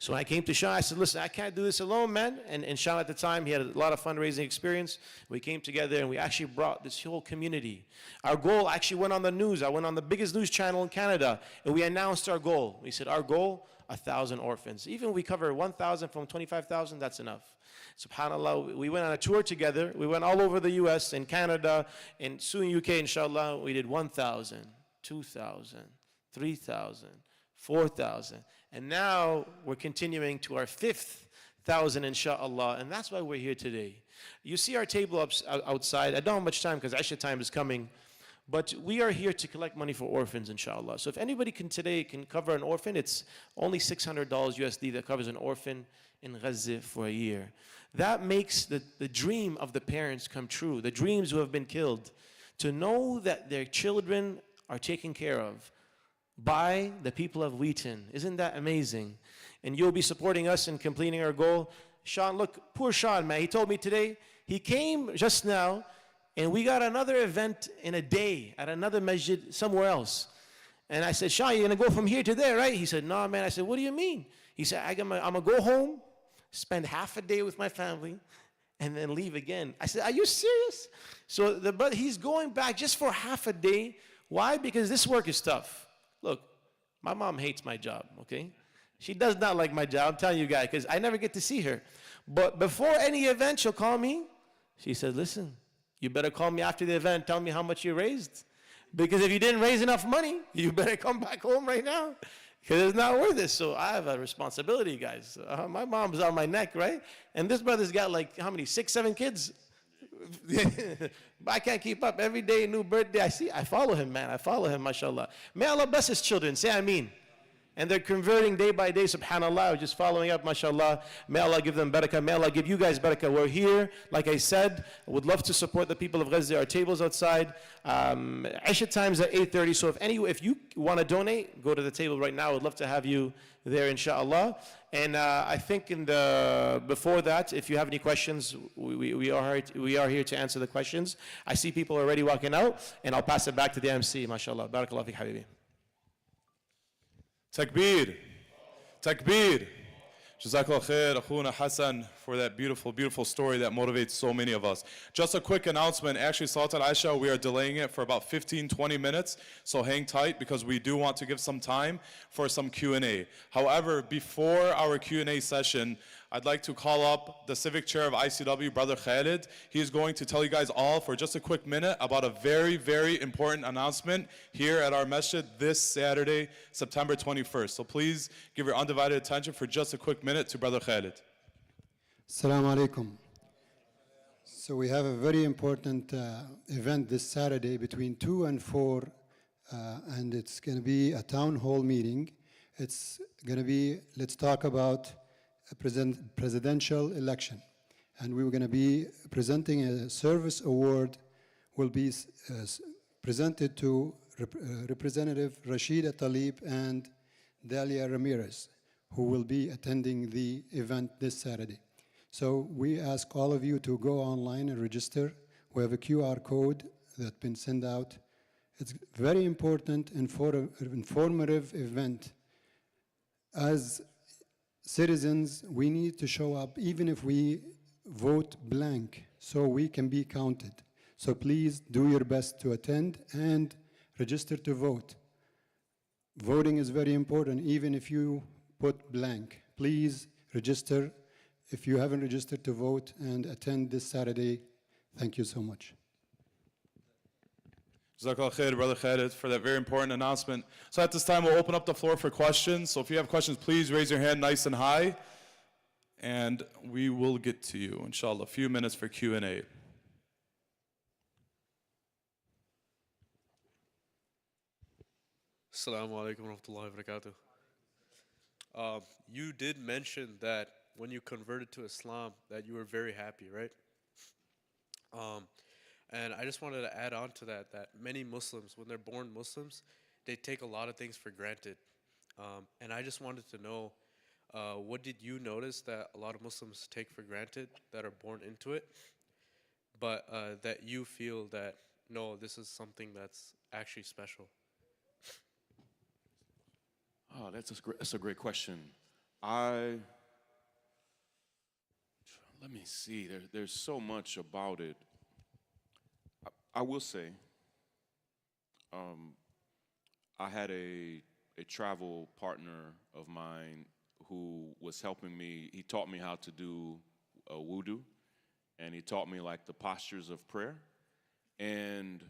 D: So when I came to Shaun, I said, listen, I can't do this alone, man. And Shaun at the time, he had a lot of fundraising experience. We came together and we actually brought this whole community. Our goal actually went on the news. I went on the biggest news channel in Canada and we announced our goal. We said, our goal, 1,000 orphans. Even if we cover 1,000 from 25,000, that's enough. SubhanAllah, we went on a tour together. We went all over the US and Canada and soon UK, inshallah. We did 1,000, 2,000, 3,000, 4,000. And now we're continuing to our 5th inshallah. And that's why we're here today. You see our table outside. I don't have much time because Isha time is coming. But we are here to collect money for orphans, inshallah. So if anybody today can cover an orphan, it's only $600 USD that covers an orphan in Gaza for a year. That makes the dream of the parents come true, the dreams who have been killed, to know that their children are taken care of by the people of Wheaton. Isn't that amazing? And you'll be supporting us in completing our goal. Shaun, look, poor Shaun, man. He told me today, he came just now, and we got another event in a day at another masjid somewhere else. And I said, Shaun, you're going to go from here to there, right? He said, no, man. I said, what do you mean? He said, I'm going to go home, spend half a day with my family, and then leave again. I said, are you serious? So he's going back just for half a day. Why? Because this work is tough. Look, my mom hates my job, okay? She does not like my job, I'm telling you guys, because I never get to see her. But before any event, she'll call me. She said, listen, you better call me after the event, tell me how much you raised. Because if you didn't raise enough money, you better come back home right now. Because it's not worth it. So I have a responsibility, guys. My mom's on my neck, right? And this brother's got like, how many, 6, 7 kids? But I can't keep up. Every day, new birthday, I follow him, man. I follow him, mashallah. May Allah bless his children. Say Ameen. And they're converting day by day, subhanAllah, just following up, mashallah. May Allah give them barakah. May Allah give you guys barakah. We're here, like I said, would love to support the people of Gaza. Our tables outside. Isha time's at 8:30, so if you want to donate, go to the table right now. We'd love to have you there, inshallah. And I think before that, if you have any questions, we are here to answer the questions. I see people already walking out, and I'll pass it back to the MC, mashallah. Barakallah fiqh, habibi.
B: Takbir. Takbir. Jazakallah khair, Akhuna Hassan, for that beautiful, beautiful story that motivates so many of us. Just a quick announcement. Actually, Salat al-Isha, we are delaying it for about 15, 20 minutes, so hang tight because we do want to give some time for some Q&A. However, before our Q&A session, I'd like to call up the Civic Chair of ICW, Brother Khalid. He's going to tell you guys all for just a quick minute about a very, very important announcement here at our masjid this Saturday, September 21st. So please give your undivided attention for just a quick minute to Brother Khalid.
E: Assalamu alaikum. So we have a very important event this Saturday between 2 and 4, and it's going to be a town hall meeting. It's going to be, let's talk about a presidential election. And we were going to be presenting a service award, will be presented to Representative Rashida Talib and Dalia Ramirez, who will be attending the event this Saturday. So we ask all of you to go online and register. We have a QR code that's been sent out. It's very important, informative event. As citizens, we need to show up even if we vote blank so we can be counted. So please do your best to attend and register to vote. Voting is very important even if you put blank. Please register if you haven't registered to vote and attend this Saturday. Thank you so much.
B: Jazakallah khair, Brother Khalid, for that very important announcement. So at this time, we'll open up the floor for questions. So if you have questions, please raise your hand nice and high, and we will get to you, inshallah. A few minutes for Q&A.
F: Assalamu alaikum wa rahmatullahi wa barakatuh. You did mention that when you converted to Islam, that you were very happy, right? And I just wanted to add on to that, that many Muslims, when they're born Muslims, they take a lot of things for granted. And I just wanted to know, what did you notice that a lot of Muslims take for granted that are born into it, but that you feel that, no, this is something that's actually special?
C: Oh, that's a great question. Let me see. There's so much about it. I will say, I had a travel partner of mine who was helping me. He taught me how to do wudu, and he taught me like the postures of prayer. And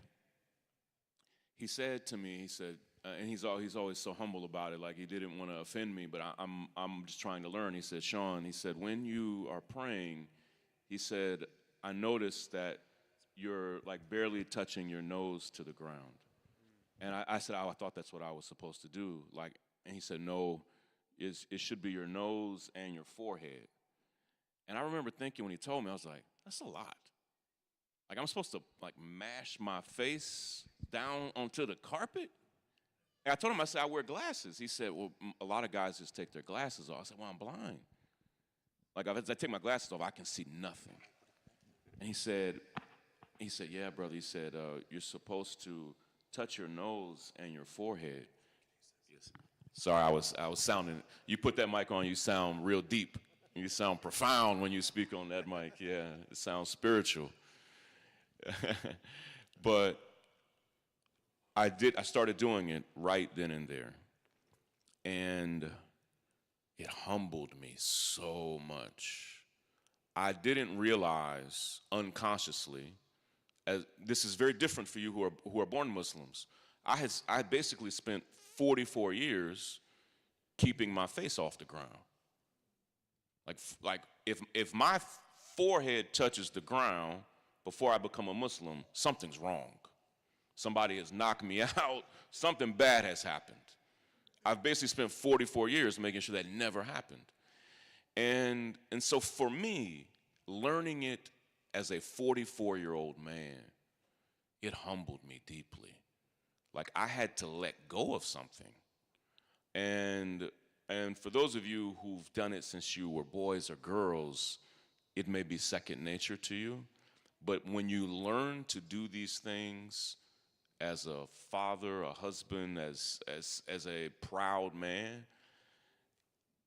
C: he said to me, he said, and he's always so humble about it, like he didn't want to offend me, but I'm just trying to learn. He said, Shaun, he said, when you are praying, he said, I noticed that you're like barely touching your nose to the ground. And I said, oh, I thought that's what I was supposed to do. Like, and he said, no, it should be your nose and your forehead. And I remember thinking when he told me, I was like, that's a lot. Like, I'm supposed to like mash my face down onto the carpet? And I told him, I said, I wear glasses. He said, well, a lot of guys just take their glasses off. I said, well, I'm blind. Like, if I take my glasses off, I can see nothing. And he said, yeah, brother. He said, you're supposed to touch your nose and your forehead. Yes. Sorry, I was sounding, you put that mic on, you sound real deep. You sound profound when you speak on that mic. Yeah, it sounds spiritual. But I started doing it right then and there. And it humbled me so much. I didn't realize unconsciously, as this is very different for you who are born Muslims. I basically spent 44 years keeping my face off the ground. Like if my forehead touches the ground before I become a Muslim, something's wrong. Somebody has knocked me out. Something bad has happened. I've basically spent 44 years making sure that never happened. And so for me, learning it as a 44-year-old man, it humbled me deeply. Like I had to let go of something. And for those of you who've done it since you were boys or girls, it may be second nature to you. But when you learn to do these things as a father, a husband, as a proud man,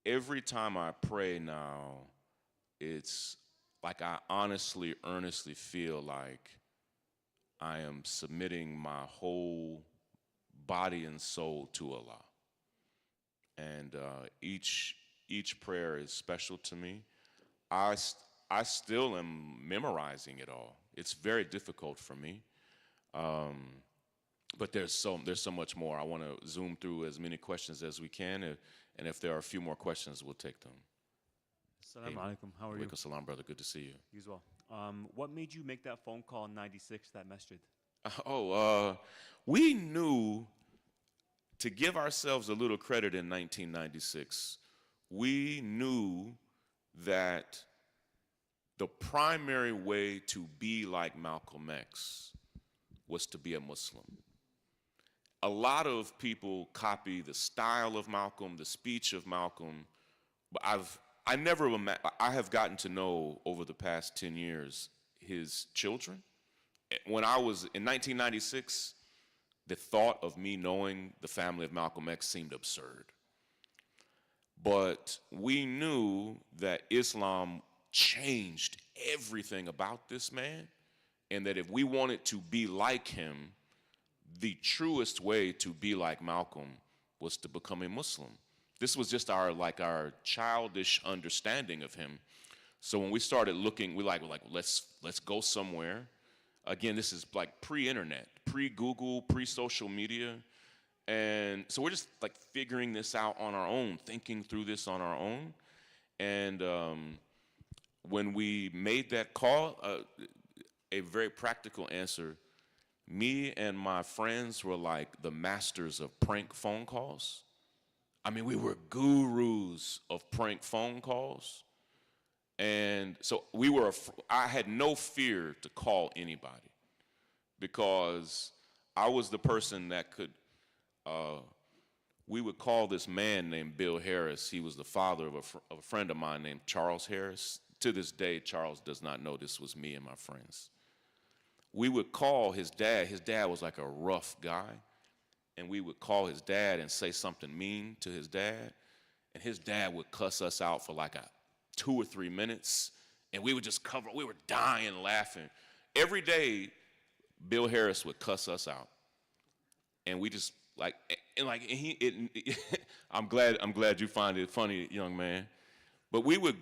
C: every time I pray now, it's like I honestly, earnestly feel like I am submitting my whole body and soul to Allah. And each prayer is special to me. I still am memorizing it all. It's very difficult for me. But there's so much more. I want to zoom through as many questions as we can, and if there are a few more questions, we'll take them.
G: Assalamu alaikum. How are you?
C: Walaikum salam, brother. Good to see you.
G: You as well. What made you make that phone call in '96, that masjid?
C: We knew, to give ourselves a little credit in 1996, we knew that the primary way to be like Malcolm X was to be a Muslim. A lot of people copy the style of Malcolm, the speech of Malcolm, but I have gotten to know over the past 10 years his children. When I was in 1996, the thought of me knowing the family of Malcolm X seemed absurd. But we knew that Islam changed everything about this man, and that if we wanted to be like him, the truest way to be like Malcolm was to become a Muslim. This was just our childish understanding of him. So when we started looking, we're like, let's go somewhere. Again, this is like pre-internet, pre-Google, pre-social media. And so we're just like figuring this out on our own, thinking through this on our own. And when we made that call, a very practical answer, me and my friends were like the masters of prank phone calls. I mean, we were gurus of prank phone calls. And so I had no fear to call anybody, because I was the person that could, we would call this man named Bill Harris. He was the father of a friend of mine named Charles Harris. To this day, Charles does not know this was me and my friends. We would call his dad. His dad was like a rough guy. And we would call his dad and say something mean to his dad. And his dad would cuss us out for like 2 or 3 minutes. And we would just we were dying laughing. Every day, Bill Harris would cuss us out. And we just I'm glad you find it funny, young man. But we would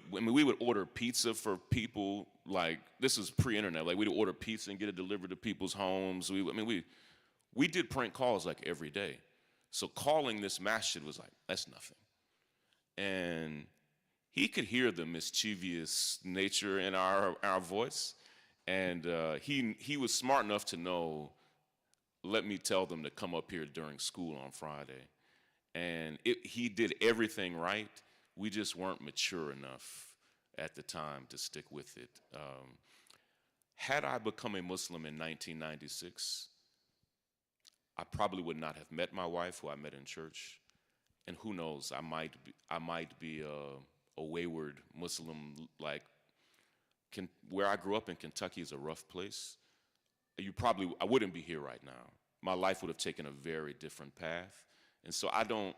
C: order pizza for people, like, this was pre-internet. Like, we'd order pizza and get it delivered to people's homes. We did prank calls like every day. So calling this masjid was like, that's nothing. And he could hear the mischievous nature in our voice. And he was smart enough to know, let me tell them to come up here during school on Friday. And he did everything right. We just weren't mature enough at the time to stick with it. Had I become a Muslim in 1996, I probably would not have met my wife, who I met in church. And who knows, I might be a wayward Muslim. Like, where I grew up in Kentucky is a rough place. I wouldn't be here right now. My life would have taken a very different path. And so I don't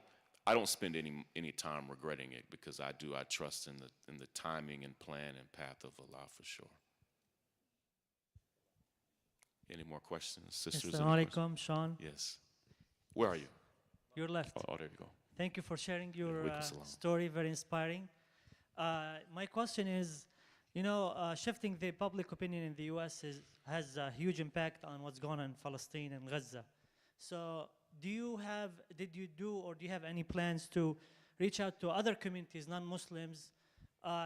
C: spend any time regretting it, because I trust in the timing and plan and path of Allah for sure. Any more questions, sisters?
H: Assalamu alaikum, Shaun.
C: Yes. Where are you?
H: Your left.
C: Oh, there you go.
H: Thank you for sharing your
C: Walaikum salam.
H: story, very inspiring. My question is, shifting the public opinion in the US has a huge impact on what's going on in Palestine and Gaza. So do you have any plans to reach out to other communities, non-Muslims,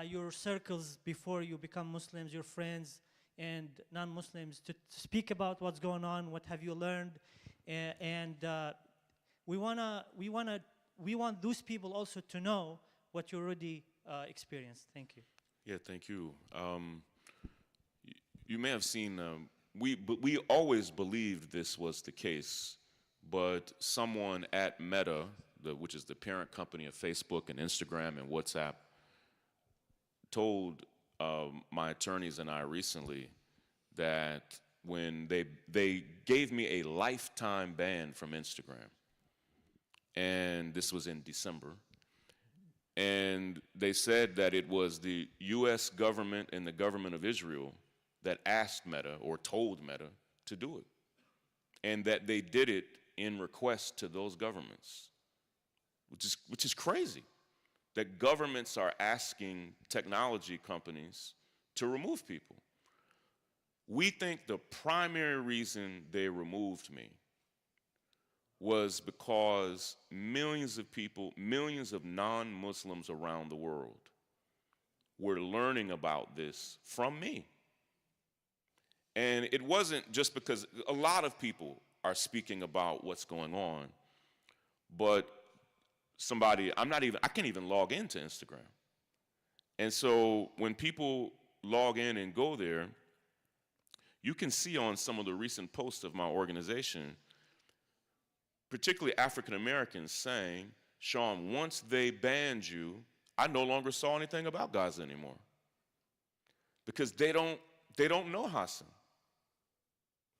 H: your circles before you become Muslims, your friends and non-Muslims, to speak about what's going on, what have you learned, and we want those people also to know what you already experienced. Thank you.
C: Yeah, thank you. You may have seen, we always believed this was the case, but someone at Meta, which is the parent company of Facebook and Instagram and WhatsApp, told my attorneys and I recently that when they gave me a lifetime ban from Instagram, and this was in December, and they said that it was the US government and the government of Israel that asked Meta or told Meta to do it, and that they did it in request to those governments, which is crazy, that governments are asking technology companies to remove people. We think the primary reason they removed me was because millions of people, millions of non-Muslims around the world were learning about this from me. And it wasn't just because a lot of people are speaking about what's going on, but I can't even log into Instagram. And so when people log in and go there, you can see on some of the recent posts of my organization, particularly African Americans, saying, Shaun, once they banned you, I no longer saw anything about Gaza anymore. Because they don't know Hassan.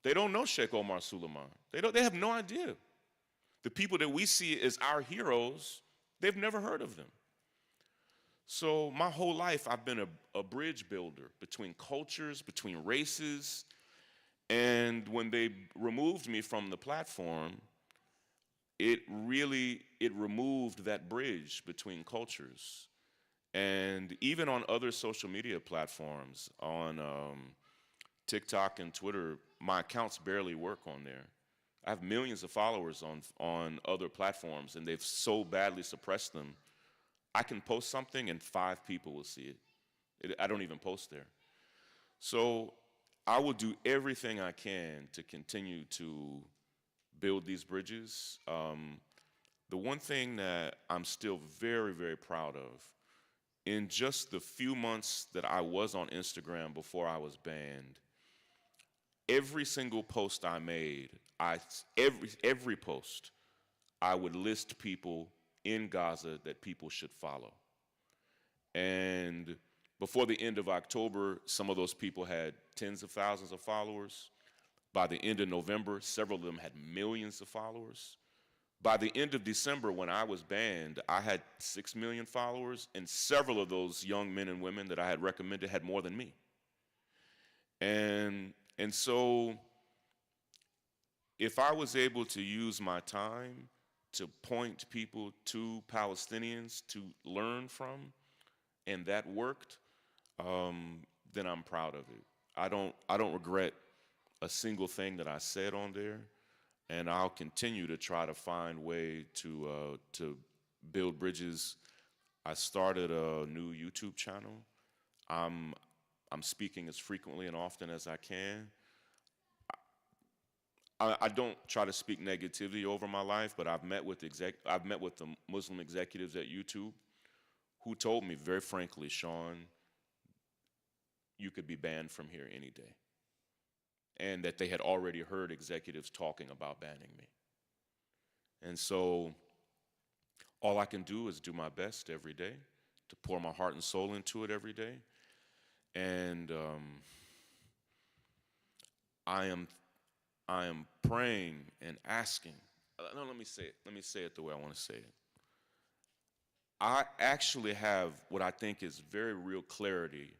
C: They don't know Sheikh Omar Suleiman. They have no idea. The people that we see as our heroes, they've never heard of them. So my whole life, I've been a bridge builder between cultures, between races. And when they removed me from the platform, it removed that bridge between cultures. And even on other social media platforms, on TikTok and Twitter, my accounts barely work on there. I have millions of followers on other platforms, and they've so badly suppressed them. I can post something and 5 people will see it. I don't even post there. So I will do everything I can to continue to build these bridges. The one thing that I'm still very, very proud of, in just the few months that I was on Instagram before I was banned, every single post I made, every post, I would list people in Gaza that people should follow. And before the end of October, some of those people had tens of thousands of followers. By the end of November, several of them had millions of followers. By the end of December, when I was banned, I had 6 million followers, and several of those young men and women that I had recommended had more than me. And so if I was able to use my time to point people to Palestinians to learn from, and that worked, then I'm proud of it. I don't regret a single thing that I said on there. and I'll continue to try to find way to build bridges. I started a new YouTube channel. I'm speaking as frequently and often as I can. I don't try to speak negativity over my life, but I've met with the Muslim executives at YouTube who told me very frankly, Shaun, you could be banned from here any day. And that they had already heard executives talking about banning me. And so all I can do is do my best every day, to pour my heart and soul into it every day. And I am praying and asking. No, let me say it. Let me say it the way I want to say it. I actually have what I think is very real clarity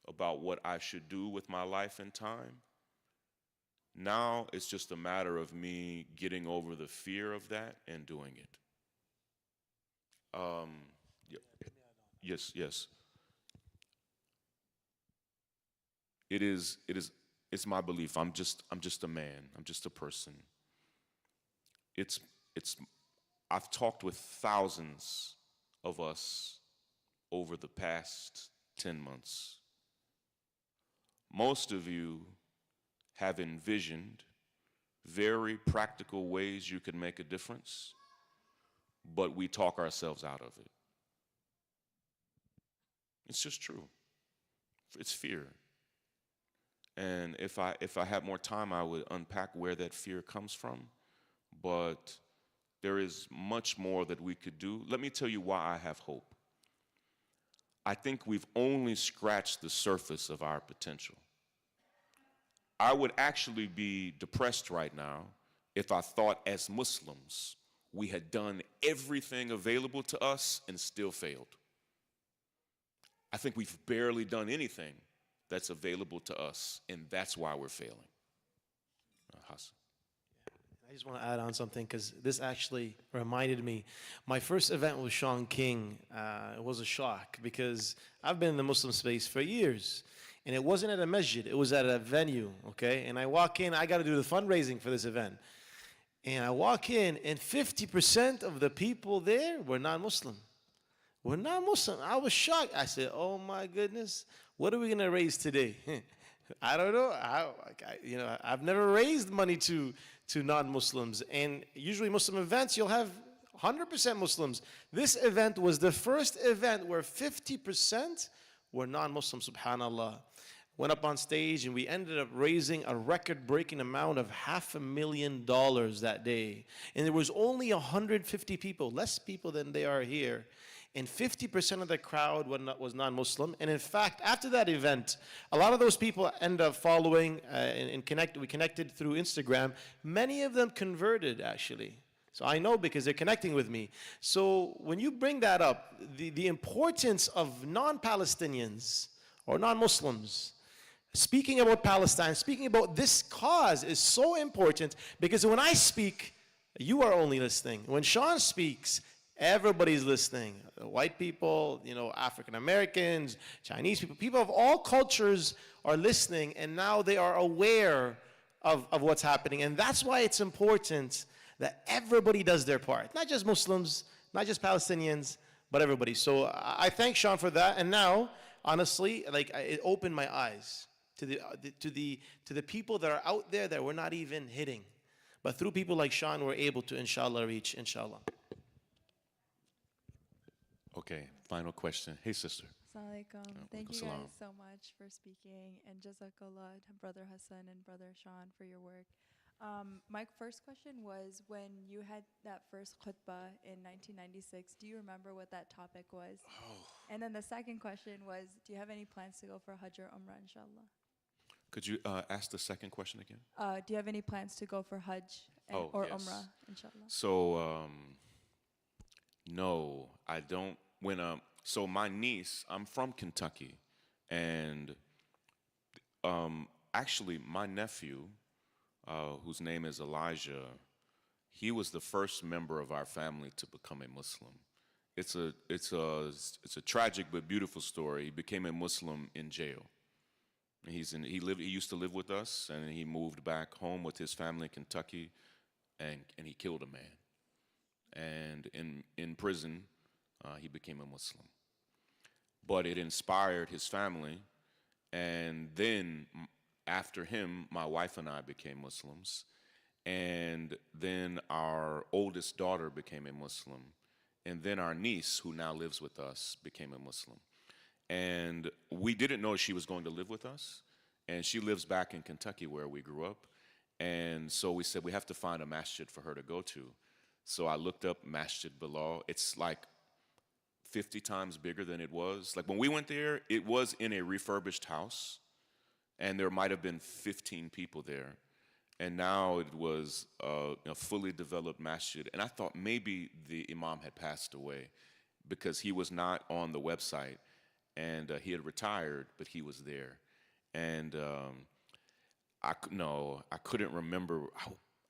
C: about what I should do with my life and time. Now it's just a matter of me getting over the fear of that and doing it. Yes. It's my belief. I'm just a man. I'm just a person. I've talked with thousands of us over the past 10 months. Most of you have envisioned very practical ways you could make a difference, but we talk ourselves out of it. It's just true. It's fear. And if I had more time, I would unpack where that fear comes from. But there is much more that we could do. Let me tell you why I have hope. I think we've only scratched the surface of our potential. I would actually be depressed right now if I thought as Muslims we had done everything available to us and still failed. I think we've barely done anything that's available to us, and that's why we're failing. Hassan.
D: I just want to add on something because this actually reminded me. My first event with Shaun King, it was a shock because I've been in the Muslim space for years. And it wasn't at a masjid, it was at a venue, okay? And I walk in, I got to do the fundraising for this event. And I walk in, and 50% of the people there were non-Muslim. Were non-Muslim. I was shocked. I said, oh my goodness, what are we going to raise today? I don't know. I've never raised money to non-Muslims. And usually Muslim events, you'll have 100% Muslims. This event was the first event where 50% were non-Muslim, subhanAllah. Went up on stage and we ended up raising a record-breaking amount of $500,000 that day. And there was only 150 people, less people than they are here. And 50% of the crowd was non-Muslim. And in fact, after that event, a lot of those people ended up following we connected through Instagram. Many of them converted, actually. So I know because they're connecting with me. So when you bring that up, the importance of non-Palestinians or non-Muslims speaking about Palestine, speaking about this cause is so important because when I speak, you are only listening. When Shaun speaks, everybody's listening. White people, African Americans, Chinese people, people of all cultures are listening, and now they are aware of what's happening. And that's why it's important that everybody does their part. Not just Muslims, not just Palestinians, but everybody. So I thank Shaun for that. And now, honestly, it opened my eyes to the people that are out there that we're not even hitting. But through people like Shaun, we're able to, inshallah, reach, inshallah.
C: Okay, final question. Hey, sister.
I: Assalamu alaikum. Thank you
C: Salam.
I: guys so much for speaking, and jazakallah, Brother Hassan and Brother Shaun, for your work. My first question was, when you had that first khutbah in 1996, do you remember what that topic was? And then the second question was, do you have any plans to go for Hajj or Umrah, inshallah?
C: Could you ask the second question again?
I: Do you have any plans to go for Hajj or
C: yes.
I: Umrah, inshallah?
C: So, no, I don't. So my niece, I'm from Kentucky, and actually my nephew, whose name is Elijah, he was the first member of our family to become a Muslim. It's a tragic but beautiful story. He became a Muslim in jail. He used to live with us, and he moved back home with his family in Kentucky and he killed a man. And in prison, he became a Muslim. But it inspired his family, and then after him, my wife and I became Muslims, and then our oldest daughter became a Muslim, and then our niece, who now lives with us, became a Muslim. And we didn't know she was going to live with us, and she lives back in Kentucky where we grew up. And so we said we have to find a masjid for her to go to. So I looked up Masjid Bilal. It's like 50 times bigger than it was. Like when we went there, it was in a refurbished house, and there might have been 15 people there. And now it was a fully developed masjid. And I thought maybe the imam had passed away because he was not on the website. And he had retired, but he was there. And I couldn't remember.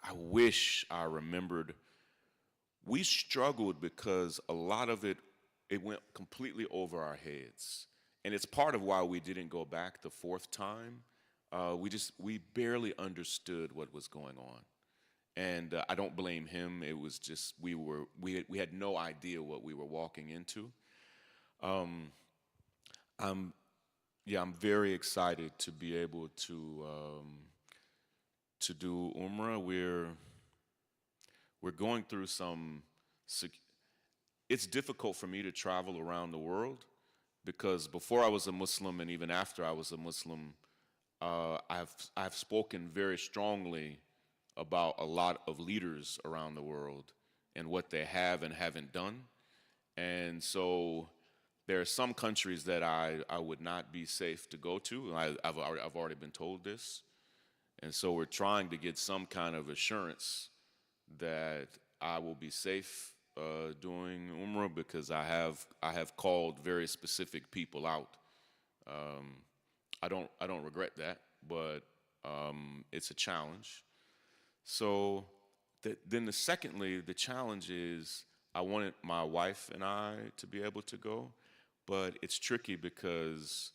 C: I wish I remembered. We struggled because a lot of it went completely over our heads. And it's part of why we didn't go back the fourth time. We barely understood what was going on. And I don't blame him. It was just, we had no idea what we were walking into. I'm very excited to be able to do Umrah. We're going through it's difficult for me to travel around the world because before I was a Muslim and even after I was a Muslim, I've spoken very strongly about a lot of leaders around the world and what they have and haven't done. And so there are some countries that I would not be safe to go to. I've already been told this. And so we're trying to get some kind of assurance that I will be safe doing Umrah because I have called very specific people out. I don't regret that, but it's a challenge. So then secondly, the challenge is I wanted my wife and I to be able to go, but it's tricky because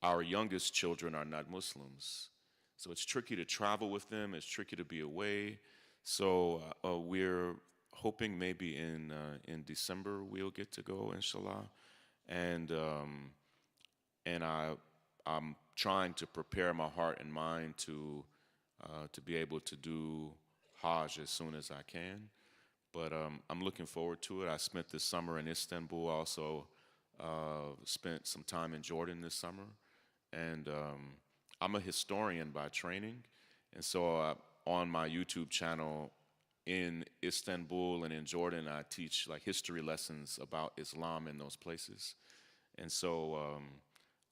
C: our youngest children are not Muslims. So it's tricky to travel with them, it's tricky to be away. So we're hoping maybe in December we'll get to go, inshallah. And I'm trying to prepare my heart and mind to be able to do Hajj as soon as I can. But I'm looking forward to it. I spent this summer in Istanbul. I also spent some time in Jordan this summer. And I'm a historian by training. And so on my YouTube channel in Istanbul and in Jordan, I teach like history lessons about Islam in those places. And so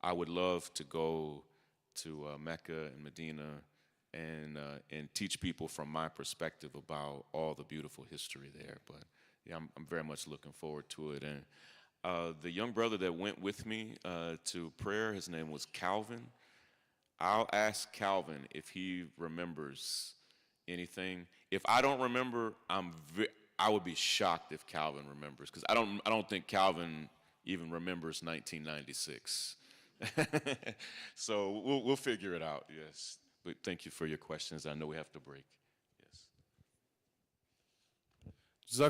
C: I would love to go to Mecca and Medina and teach people from my perspective about all the beautiful history there. But yeah, I'm very much looking forward to it. And the young brother that went with me to prayer, his name was Calvin. I'll ask Calvin if he remembers anything. If I don't remember, I would be shocked if Calvin remembers, because I don't think Calvin even remembers 1996. So we'll figure it out. Yes. But thank you for your questions. I know we have to break. Yes.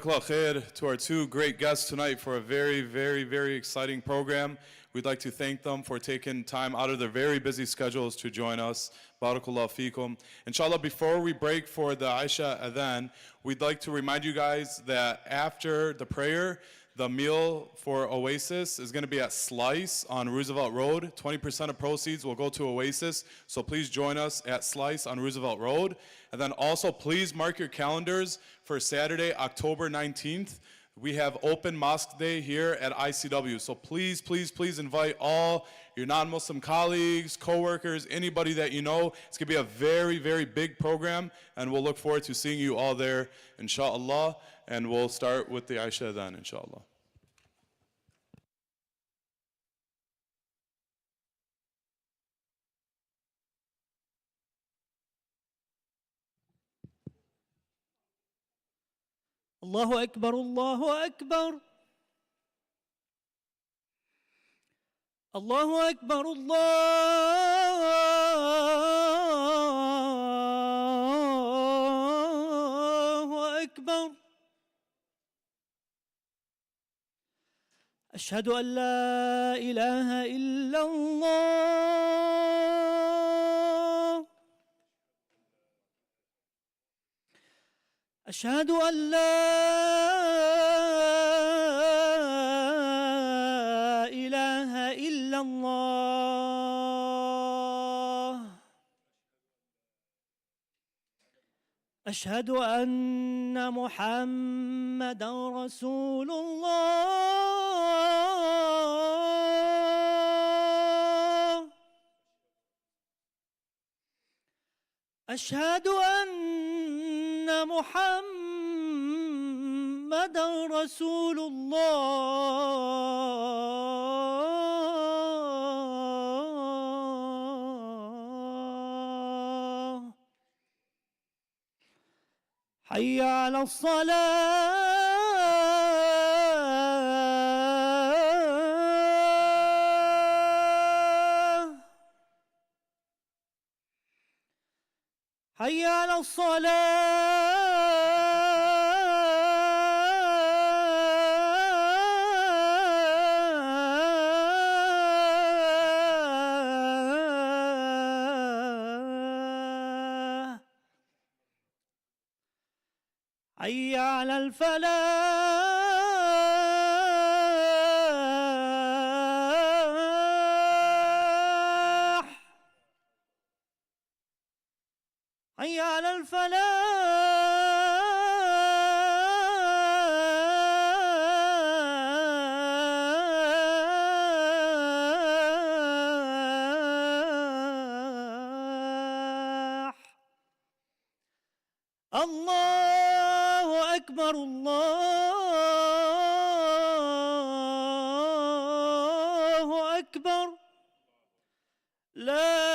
B: Jazakallah khair to our two great guests tonight for a very, very, very exciting program. We'd like to thank them for taking time out of their very busy schedules to join us. Barakallah feekum. Inshallah, before we break for the Aisha Adhan, we'd like to remind you guys that after the prayer, the meal for Oasis is going to be at Slice on Roosevelt Road. 20% of proceeds will go to Oasis, so please join us at Slice on Roosevelt Road. And then also, please mark your calendars for Saturday, October 19th. We have open mosque day here at ICW, so please, please, please invite all your non-Muslim colleagues, co-workers, anybody that you know. It's going to be a very, very big program, and we'll look forward to seeing you all there, inshallah. And we'll start with the Aisha Adhan, inshallah.
H: الله أكبر الله أكبر الله أكبر الله أشهد أن لا إله إلا الله أشهد أن لا إله إلا الله أشهد أن محمدا رسول الله أشهد أن محمدا رسول الله حي على الصلاة حي على الصلاة حي على الفلاح حي على الفلاح الله أكبر الله أكبر لا